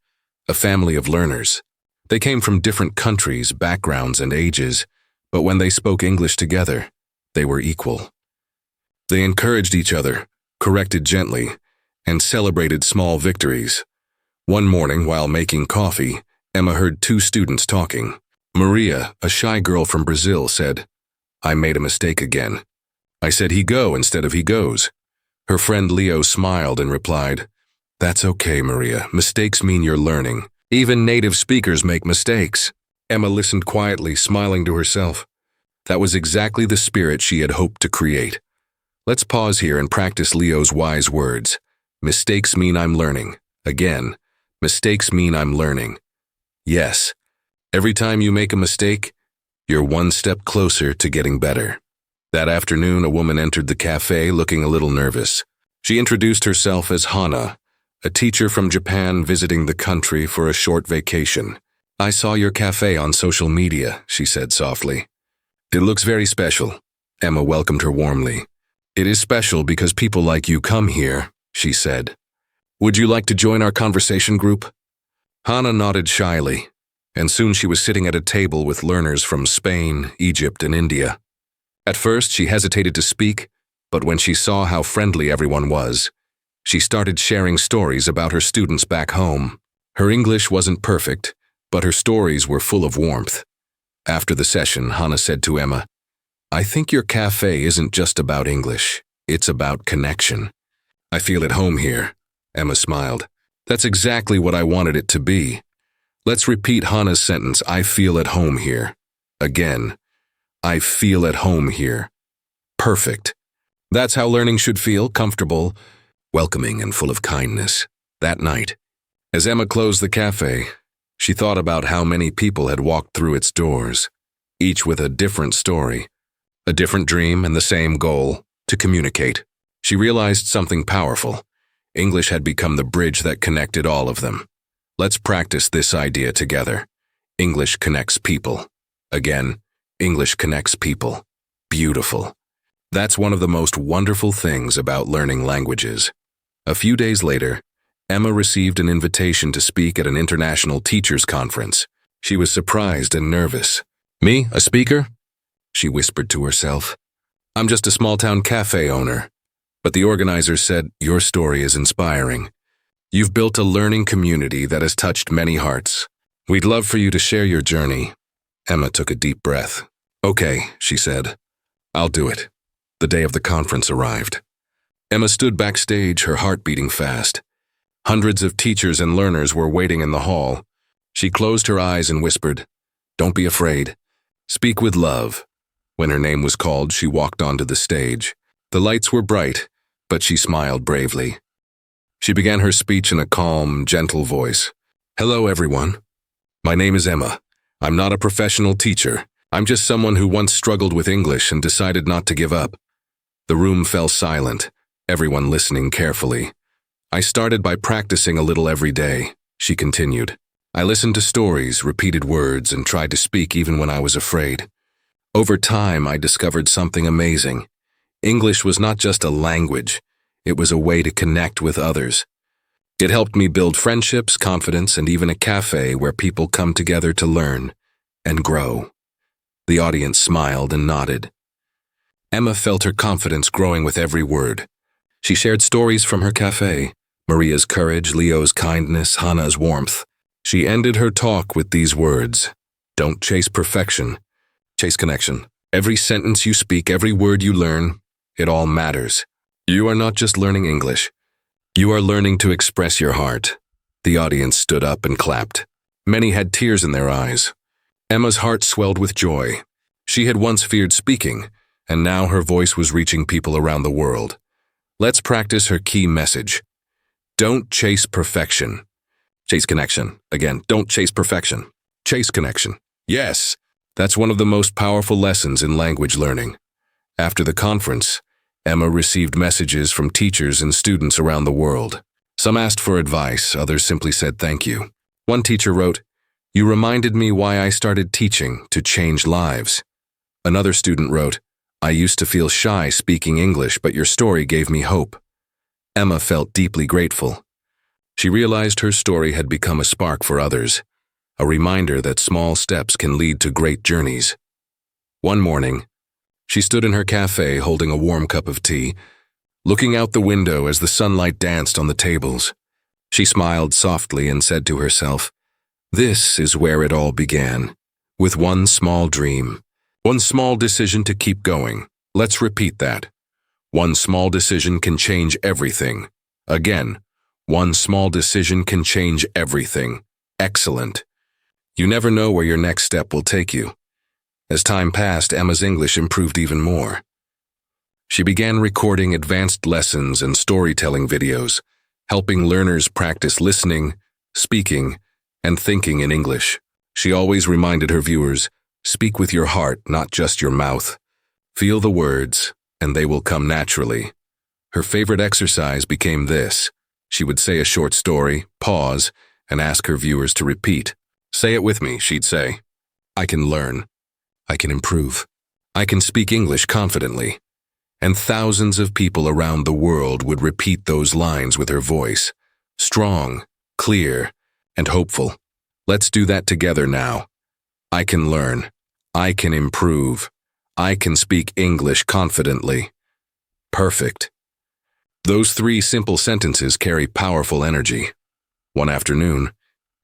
a family of learners. They came from different countries, backgrounds, and ages, but when they spoke English together, they were equal. They encouraged each other, corrected gently, and celebrated small victories. One morning, while making coffee, Emma heard two students talking. Maria, a shy girl from Brazil, said, "I made a mistake again. I said he go instead of he goes." Her friend Leo smiled and replied, "That's okay, Maria. Mistakes mean you're learning. Even native speakers make mistakes." Emma listened quietly, smiling to herself. That was exactly the spirit she had hoped to create. Let's pause here and practice Leo's wise words. Mistakes mean I'm learning. Again, mistakes mean I'm learning. Yes, every time you make a mistake, you're one step closer to getting better. That afternoon, a woman entered the cafe looking a little nervous. She introduced herself as Hana, a teacher from Japan visiting the country for a short vacation. "I saw your cafe on social media," she said softly. "It looks very special." Emma welcomed her warmly. "It is special because people like you come here," she said. "Would you like to join our conversation group?" Hana nodded shyly, and soon she was sitting at a table with learners from Spain, Egypt, and India. At first, she hesitated to speak, but when she saw how friendly everyone was, she started sharing stories about her students back home. Her English wasn't perfect, but her stories were full of warmth. After the session, Hana said to Emma, "I think your cafe isn't just about English, it's about connection." "I feel at home here," Emma smiled. "That's exactly what I wanted it to be." Let's repeat Hana's sentence, "I feel at home here." Again, "I feel at home here." Perfect. That's how learning should feel, comfortable, welcoming, and full of kindness. That night, as Emma closed the cafe, she thought about how many people had walked through its doors, each with a different story, a different dream, and the same goal, to communicate. She realized something powerful. English had become the bridge that connected all of them. Let's practice this idea together. English connects people. Again, English connects people. Beautiful. That's one of the most wonderful things about learning languages. A few days later, Emma received an invitation to speak at an international teachers' conference. She was surprised and nervous. "Me, a speaker?" she whispered to herself. "I'm just a small-town cafe owner." But the organizers said, "Your story is inspiring. You've built a learning community that has touched many hearts. We'd love for you to share your journey." Emma took a deep breath. "Okay," she said. "I'll do it." The day of the conference arrived. Emma stood backstage, her heart beating fast. Hundreds of teachers and learners were waiting in the hall. She closed her eyes and whispered, "Don't be afraid. Speak with love." When her name was called, she walked onto the stage. The lights were bright, but she smiled bravely. She began her speech in a calm, gentle voice. "Hello, everyone. My name is Emma. I'm not a professional teacher. I'm just someone who once struggled with English and decided not to give up." The room fell silent, everyone listening carefully. "I started by practicing a little every day," she continued. "I listened to stories, repeated words, and tried to speak even when I was afraid. Over time, I discovered something amazing. English was not just a language, it was a way to connect with others. It helped me build friendships, confidence, and even a cafe where people come together to learn and grow." The audience smiled and nodded. Emma felt her confidence growing with every word. She shared stories from her cafe, Maria's courage, Leo's kindness, Hana's warmth. She ended her talk with these words, "Don't chase perfection, chase connection. Every sentence you speak, every word you learn, it all matters. You are not just learning English. You are learning to express your heart." The audience stood up and clapped. Many had tears in their eyes. Emma's heart swelled with joy. She had once feared speaking, and now her voice was reaching people around the world. Let's practice her key message. Don't chase perfection. Chase connection. Again, don't chase perfection. Chase connection. Yes, that's one of the most powerful lessons in language learning. After the conference, Emma received messages from teachers and students around the world. Some asked for advice, others simply said thank you. One teacher wrote, "You reminded me why I started teaching, to change lives." Another student wrote, "I used to feel shy speaking English, but your story gave me hope." Emma felt deeply grateful. She realized her story had become a spark for others, a reminder that small steps can lead to great journeys. One morning, she stood in her cafe holding a warm cup of tea, looking out the window as the sunlight danced on the tables. She smiled softly and said to herself, "This is where it all began, with one small dream, one small decision to keep going." Let's repeat that. One small decision can change everything. Again, one small decision can change everything. Excellent. You never know where your next step will take you. As time passed, Emma's English improved even more. She began recording advanced lessons and storytelling videos, helping learners practice listening, speaking, and thinking in English. She always reminded her viewers, speak with your heart, not just your mouth. Feel the words, and they will come naturally. Her favorite exercise became this. She would say a short story, pause, and ask her viewers to repeat. "Say it with me," she'd say. "I can learn. I can improve. I can speak English confidently." And thousands of people around the world would repeat those lines with her voice. Strong, clear, and hopeful. Let's do that together now. I can learn. I can improve. I can speak English confidently. Perfect. Those 3 simple sentences carry powerful energy. One afternoon,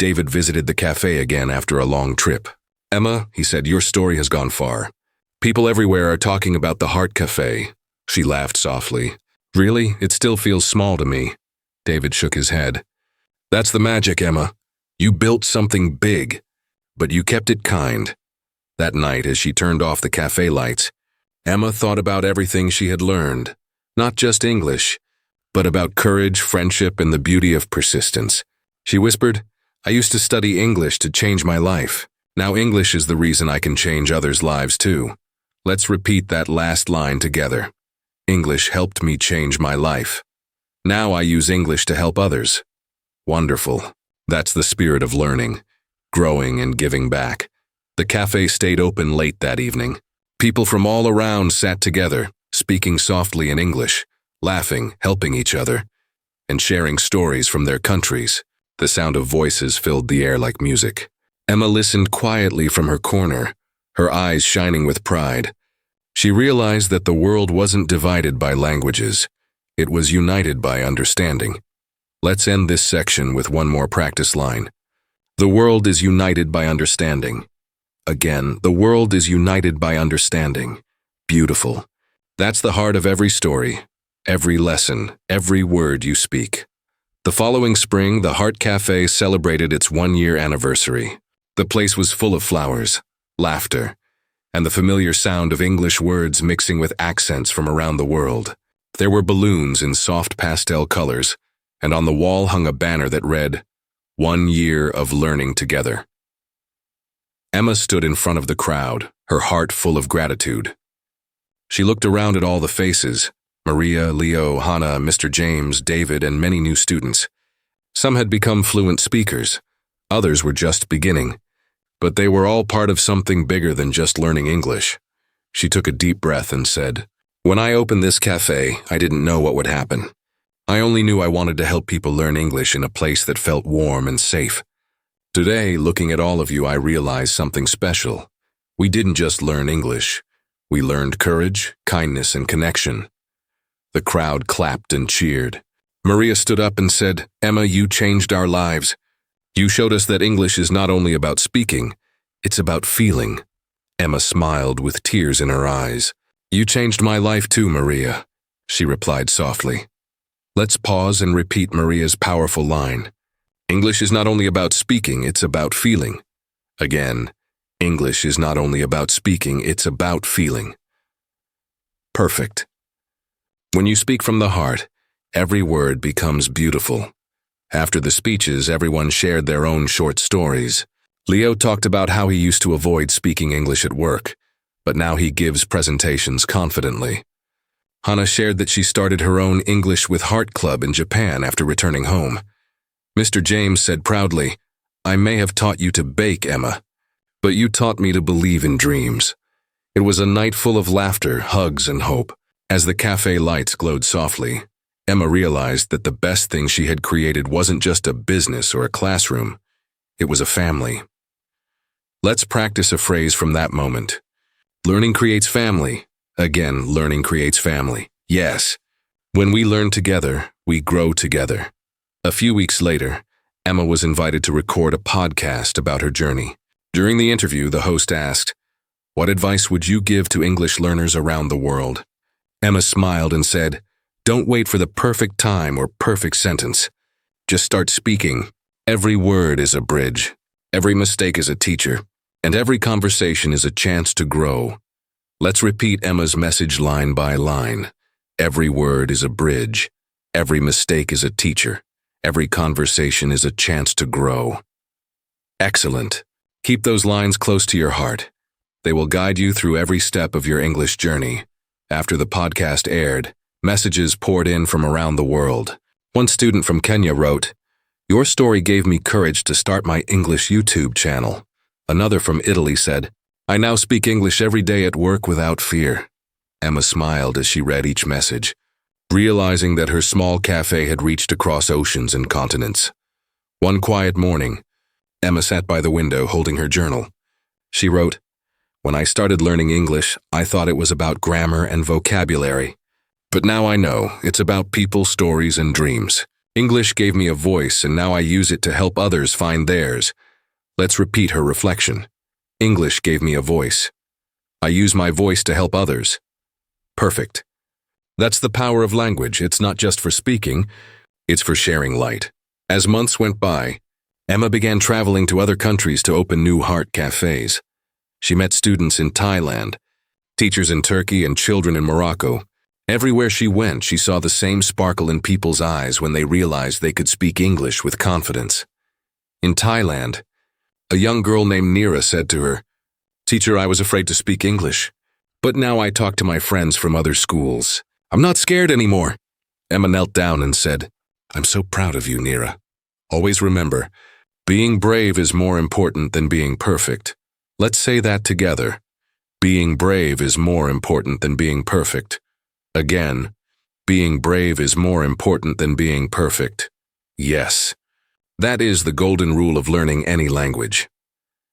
David visited the cafe again after a long trip. "Emma," he said, "your story has gone far. People everywhere are talking about the Heart Cafe." She laughed softly. "Really? It still feels small to me." David shook his head. "That's the magic, Emma. You built something big, but you kept it kind." That night, as she turned off the cafe lights, Emma thought about everything she had learned. Not just English, but about courage, friendship, and the beauty of persistence. She whispered, "I used to study English to change my life. Now English is the reason I can change others' lives too." Let's repeat that last line together. English helped me change my life. Now I use English to help others. Wonderful. That's the spirit of learning, growing, and giving back. The cafe stayed open late that evening. People from all around sat together, speaking softly in English, laughing, helping each other, and sharing stories from their countries. The sound of voices filled the air like music. Emma listened quietly from her corner, her eyes shining with pride. She realized that the world wasn't divided by languages. It was united by understanding. Let's end this section with one more practice line. The world is united by understanding. Again, the world is united by understanding. Beautiful. That's the heart of every story, every lesson, every word you speak. The following spring, the Heart Cafe celebrated its 1-year anniversary. The place was full of flowers, laughter, and the familiar sound of English words mixing with accents from around the world. There were balloons in soft pastel colors, and on the wall hung a banner that read, "1 year of learning together." Emma stood in front of the crowd, her heart full of gratitude. She looked around at all the faces, Maria, Leo, Hannah, Mr. James, David, and many new students. Some had become fluent speakers, others were just beginning, but they were all part of something bigger than just learning English. She took a deep breath and said, "When I opened this cafe, I didn't know what would happen. I only knew I wanted to help people learn English in a place that felt warm and safe. Today, looking at all of you, I realized something special. We didn't just learn English. We learned courage, kindness, and connection." The crowd clapped and cheered. Maria stood up and said, "Emma, you changed our lives. You showed us that English is not only about speaking, it's about feeling." Emma smiled with tears in her eyes. "You changed my life too, Maria," she replied softly. Let's pause and repeat Maria's powerful line. English is not only about speaking, it's about feeling. Again, English is not only about speaking, it's about feeling. Perfect. When you speak from the heart, every word becomes beautiful. After the speeches, everyone shared their own short stories. Leo talked about how he used to avoid speaking English at work, but now he gives presentations confidently. Hannah shared that she started her own English with Heart Club in Japan after returning home. Mr. James said proudly, "I may have taught you to bake, Emma, but you taught me to believe in dreams." It was a night full of laughter, hugs, and hope. As the cafe lights glowed softly, Emma realized that the best thing she had created wasn't just a business or a classroom. It was a family. Let's practice a phrase from that moment. Learning creates family. Again, learning creates family. Yes, When we learn together, we grow together. A few weeks later, Emma was invited to record a podcast about her journey. During the interview, the host asked, "What advice would you give to English learners around the world?" Emma smiled and said, "Don't wait for the perfect time or perfect sentence. Just start speaking. Every word is a bridge. Every mistake is a teacher. And every conversation is a chance to grow." Let's repeat Emma's message line by line. Every word is a bridge. Every mistake is a teacher. Every conversation is a chance to grow. Excellent. Keep those lines close to your heart. They will guide you through every step of your English journey. After the podcast aired, messages poured in from around the world. One student from Kenya wrote, "Your story gave me courage to start my English YouTube channel." Another from Italy said, "I now speak English every day at work without fear." Emma smiled as she read each message, realizing that her small cafe had reached across oceans and continents. One quiet morning, Emma sat by the window holding her journal. She wrote, "When I started learning English, I thought it was about grammar and vocabulary. But now I know it's about people, stories, and dreams. English gave me a voice, and now I use it to help others find theirs." Let's repeat her reflection. English gave me a voice. I use my voice to help others. Perfect. That's the power of language. It's not just for speaking, it's for sharing light. As months went by, Emma began traveling to other countries to open new heart cafes. She met students in Thailand, teachers in Turkey, and children in Morocco. Everywhere she went, she saw the same sparkle in people's eyes when they realized they could speak English with confidence. In Thailand, a young girl named Nira said to her, "Teacher, I was afraid to speak English, but now I talk to my friends from other schools. I'm not scared anymore." Emma knelt down and said, "I'm so proud of you, Nira. Always remember, being brave is more important than being perfect." Let's say that together. Being brave is more important than being perfect. Again, being brave is more important than being perfect. Yes, that is the golden rule of learning any language.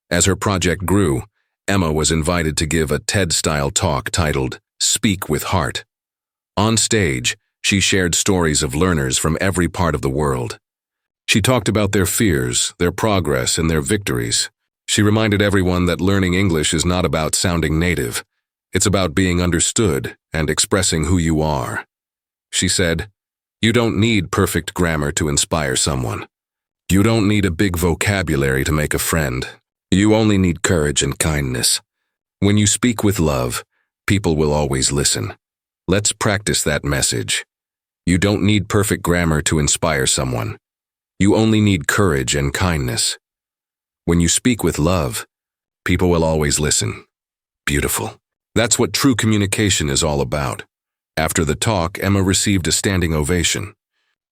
As her project grew, Emma was invited to give a TED-style talk titled "Speak with Heart." On stage, she shared stories of learners from every part of the world. She talked about their fears, their progress, and their victories. She reminded everyone that learning English is not about sounding native. It's about being understood and expressing who you are. She said, "You don't need perfect grammar to inspire someone. You don't need a big vocabulary to make a friend. You only need courage and kindness. When you speak with love, people will always listen." Let's practice that message. You don't need perfect grammar to inspire someone. You only need courage and kindness. When you speak with love, people will always listen. Beautiful. That's what true communication is all about. After the talk, Emma received a standing ovation.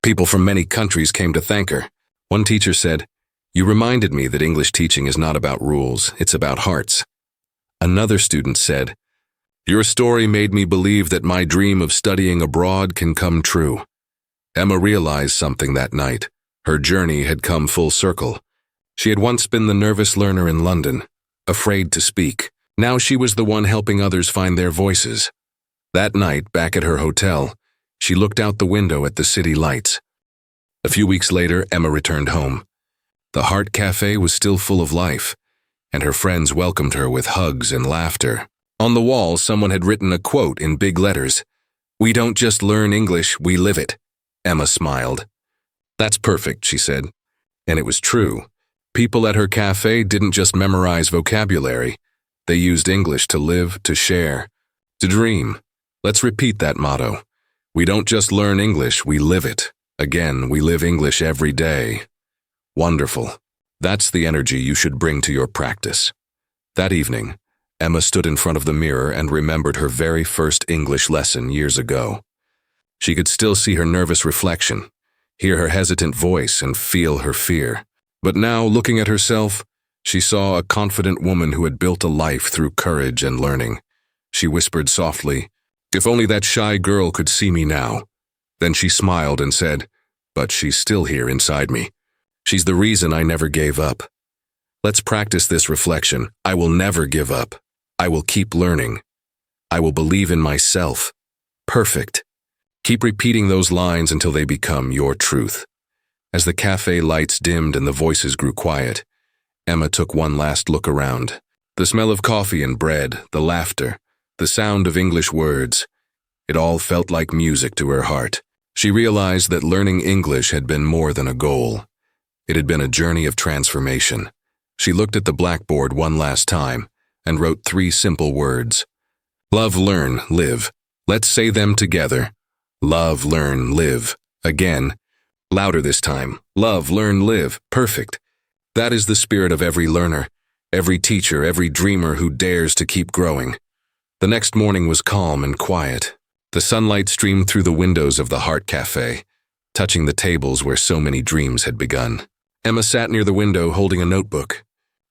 People from many countries came to thank her. One teacher said, "You reminded me that English teaching is not about rules, it's about hearts." Another student said, "Your story made me believe that my dream of studying abroad can come true." Emma realized something that night. Her journey had come full circle. She had once been the nervous learner in London, afraid to speak. Now she was the one helping others find their voices. That night, back at her hotel, she looked out the window at the city lights. A few weeks later, Emma returned home. The Heart Cafe was still full of life, and her friends welcomed her with hugs and laughter. On the wall, someone had written a quote in big letters. "We don't just learn English, we live it." Emma smiled. "That's perfect," she said. And it was true. People at her cafe didn't just memorize vocabulary. They used English to live, to share, to dream. Let's repeat that motto. We don't just learn English, we live it. Again, we live English every day. Wonderful. That's the energy you should bring to your practice. That evening, Emma stood in front of the mirror and remembered her very first English lesson years ago. She could still see her nervous reflection, hear her hesitant voice, and feel her fear. But now, looking at herself, she saw a confident woman who had built a life through courage and learning. She whispered softly, "If only that shy girl could see me now." Then she smiled and said, "But she's still here inside me. She's the reason I never gave up." Let's practice this reflection. I will never give up. I will keep learning. I will believe in myself. Perfect. Keep repeating those lines until they become your truth. As the cafe lights dimmed and the voices grew quiet, Emma took one last look around. The smell of coffee and bread, the laughter, the sound of English words, it all felt like music to her heart. She realized that learning English had been more than a goal. It had been a journey of transformation. She looked at the blackboard one last time and wrote 3 simple words. Love, learn, live. Let's say them together. Love, learn, live. Again. Louder this time. Love, learn, live. Perfect. That is the spirit of every learner, every teacher, every dreamer who dares to keep growing. The next morning was calm and quiet. The sunlight streamed through the windows of the Heart Cafe, touching the tables where so many dreams had begun. Emma sat near the window holding a notebook.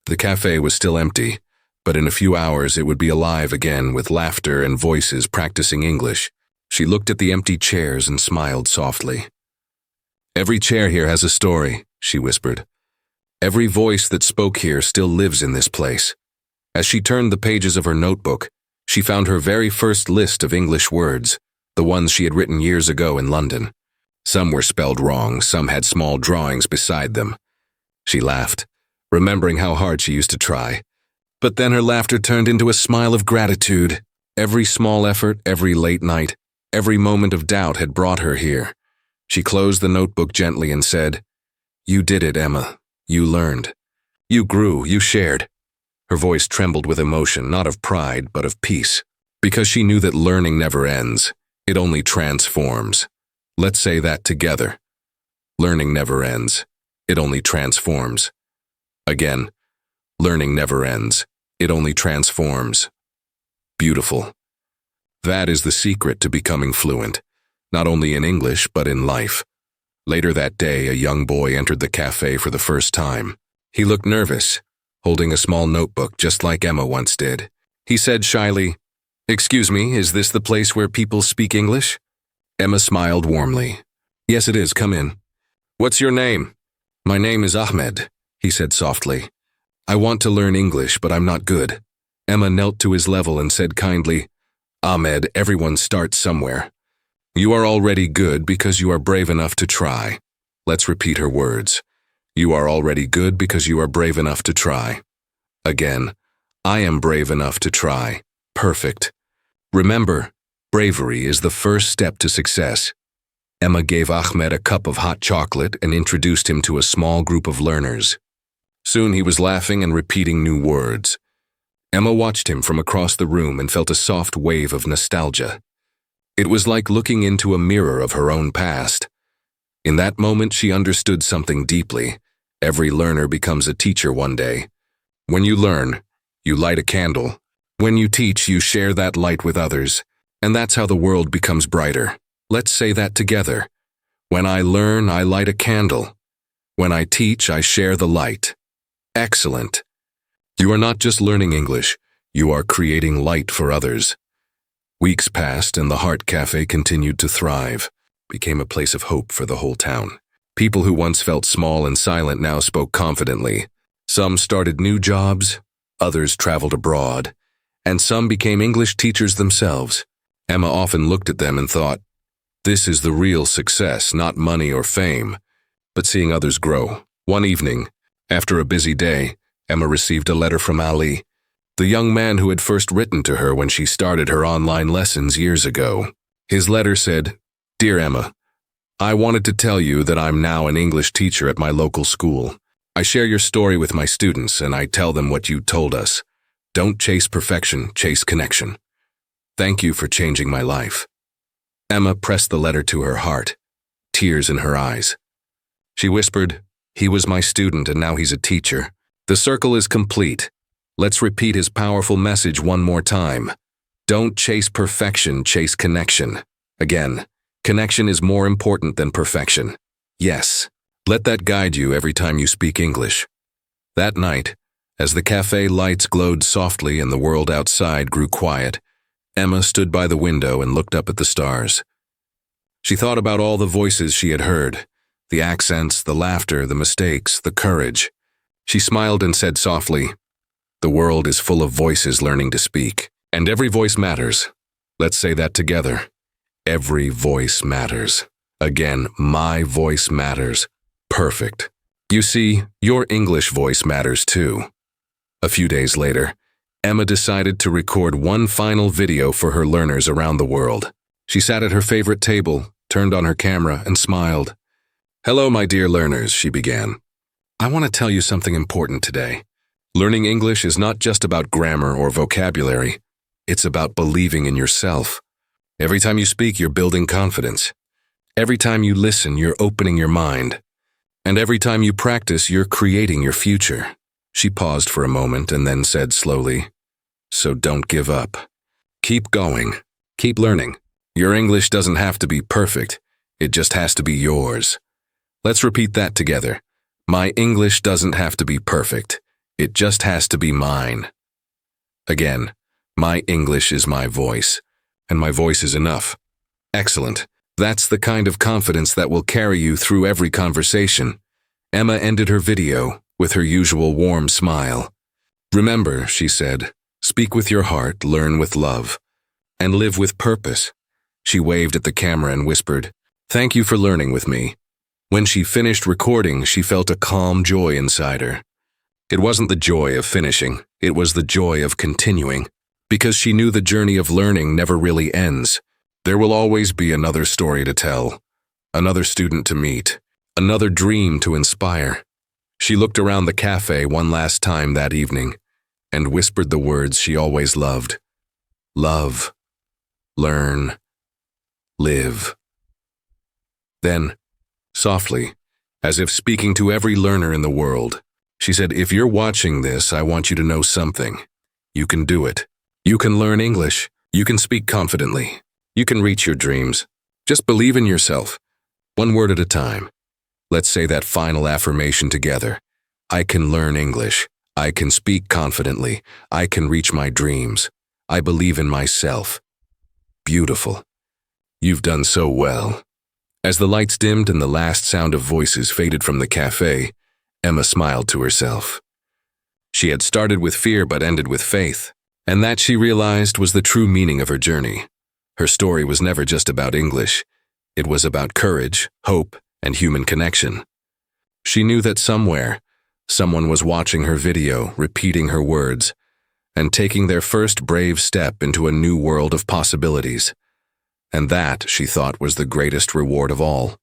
The cafe was still empty, but in a few hours it would be alive again with laughter and voices practicing English. She looked at the empty chairs and smiled softly. Every chair here has a story, she whispered. Every voice that spoke here still lives in this place. As she turned the pages of her notebook, she found her very first list of English words, the ones she had written years ago in London. Some were spelled wrong, some had small drawings beside them. She laughed, remembering how hard she used to try. But then her laughter turned into a smile of gratitude. Every small effort, every late night, every moment of doubt had brought her here. She closed the notebook gently and said, "You did it, Emma. You learned. You grew, you shared." Her voice trembled with emotion, not of pride, but of peace. Because she knew that learning never ends. It only transforms. Let's say that together. Learning never ends. It only transforms. Again, learning never ends. It only transforms. Beautiful. That is the secret to becoming fluent, not only in English, but in life. Later that day, a young boy entered the cafe for the first time. He looked nervous, holding a small notebook just like Emma once did. He said shyly, "Excuse me, is this the place where people speak English?" Emma smiled warmly. "Yes, it is. Come in." "What's your name?" "My name is Ahmed," he said softly. "I want to learn English, but I'm not good." Emma knelt to his level and said kindly, "Ahmed, everyone starts somewhere. You are already good because you are brave enough to try." Let's repeat her words. You are already good because you are brave enough to try. Again, I am brave enough to try. Perfect. Remember, bravery is the first step to success. Emma gave Ahmed a cup of hot chocolate and introduced him to a small group of learners. Soon he was laughing and repeating new words. Emma watched him from across the room and felt a soft wave of nostalgia. It was like looking into a mirror of her own past. In that moment, she understood something deeply. Every learner becomes a teacher one day. When you learn, you light a candle. When you teach, you share that light with others. And that's how the world becomes brighter. Let's say that together. When I learn, I light a candle. When I teach, I share the light. Excellent. You are not just learning English, you are creating light for others. Weeks passed and the Heart Cafe continued to thrive, became a place of hope for the whole town. People who once felt small and silent now spoke confidently. Some started new jobs, others traveled abroad, and some became English teachers themselves. Emma often looked at them and thought, this is the real success, not money or fame, but seeing others grow. One evening, after a busy day, Emma received a letter from Ali, the young man who had first written to her when she started her online lessons years ago. His letter said, "Dear Emma, I wanted to tell you that I'm now an English teacher at my local school. I share your story with my students and I tell them what you told us. Don't chase perfection, chase connection. Thank you for changing my life." Emma pressed the letter to her heart, tears in her eyes. She whispered, "He was my student and now he's a teacher. The circle is complete. Let's repeat his powerful message one more time. Don't chase perfection, chase connection." Again, connection is more important than perfection. Yes, let that guide you every time you speak English. That night, as the cafe lights glowed softly and the world outside grew quiet, Emma stood by the window and looked up at the stars. She thought about all the voices she had heard, the accents, the laughter, the mistakes, the courage. She smiled and said softly, "The world is full of voices learning to speak, and every voice matters. Let's say that together. Every voice matters. Again, my voice matters. Perfect. You see, your English voice matters too. A few days later, Emma decided to record one final video for her learners around the world. She sat at her favorite table, turned on her camera, and smiled. "Hello, my dear learners," she began. "I want to tell you something important today. Learning English is not just about grammar or vocabulary. It's about believing in yourself. Every time you speak, you're building confidence. Every time you listen, you're opening your mind. And every time you practice, you're creating your future." She paused for a moment and then said slowly, "So don't give up. Keep going. Keep learning. Your English doesn't have to be perfect. It just has to be yours." Let's repeat that together. My English doesn't have to be perfect. It just has to be mine. Again, my English is my voice, and my voice is enough. Excellent. That's the kind of confidence that will carry you through every conversation. Emma ended her video with her usual warm smile. "Remember," she said, "speak with your heart, learn with love, and live with purpose." She waved at the camera and whispered, "Thank you for learning with me." When she finished recording, she felt a calm joy inside her. It wasn't the joy of finishing, it was the joy of continuing, because she knew the journey of learning never really ends. There will always be another story to tell, another student to meet, another dream to inspire. She looked around the cafe one last time that evening and whispered the words she always loved. Love, learn, live. Then, softly, as if speaking to every learner in the world, she said, "If you're watching this, I want you to know something. You can do it. You can learn English. You can speak confidently. You can reach your dreams. Just believe in yourself. One word at a time. Let's say that final affirmation together. I can learn English. I can speak confidently. I can reach my dreams. I believe in myself." Beautiful. You've done so well. As the lights dimmed and the last sound of voices faded from the cafe, Emma smiled to herself. She had started with fear but ended with faith, and that, she realized, was the true meaning of her journey. Her story was never just about English. It was about courage, hope, and human connection. She knew that somewhere, someone was watching her video, repeating her words, and taking their first brave step into a new world of possibilities. And that, she thought, was the greatest reward of all.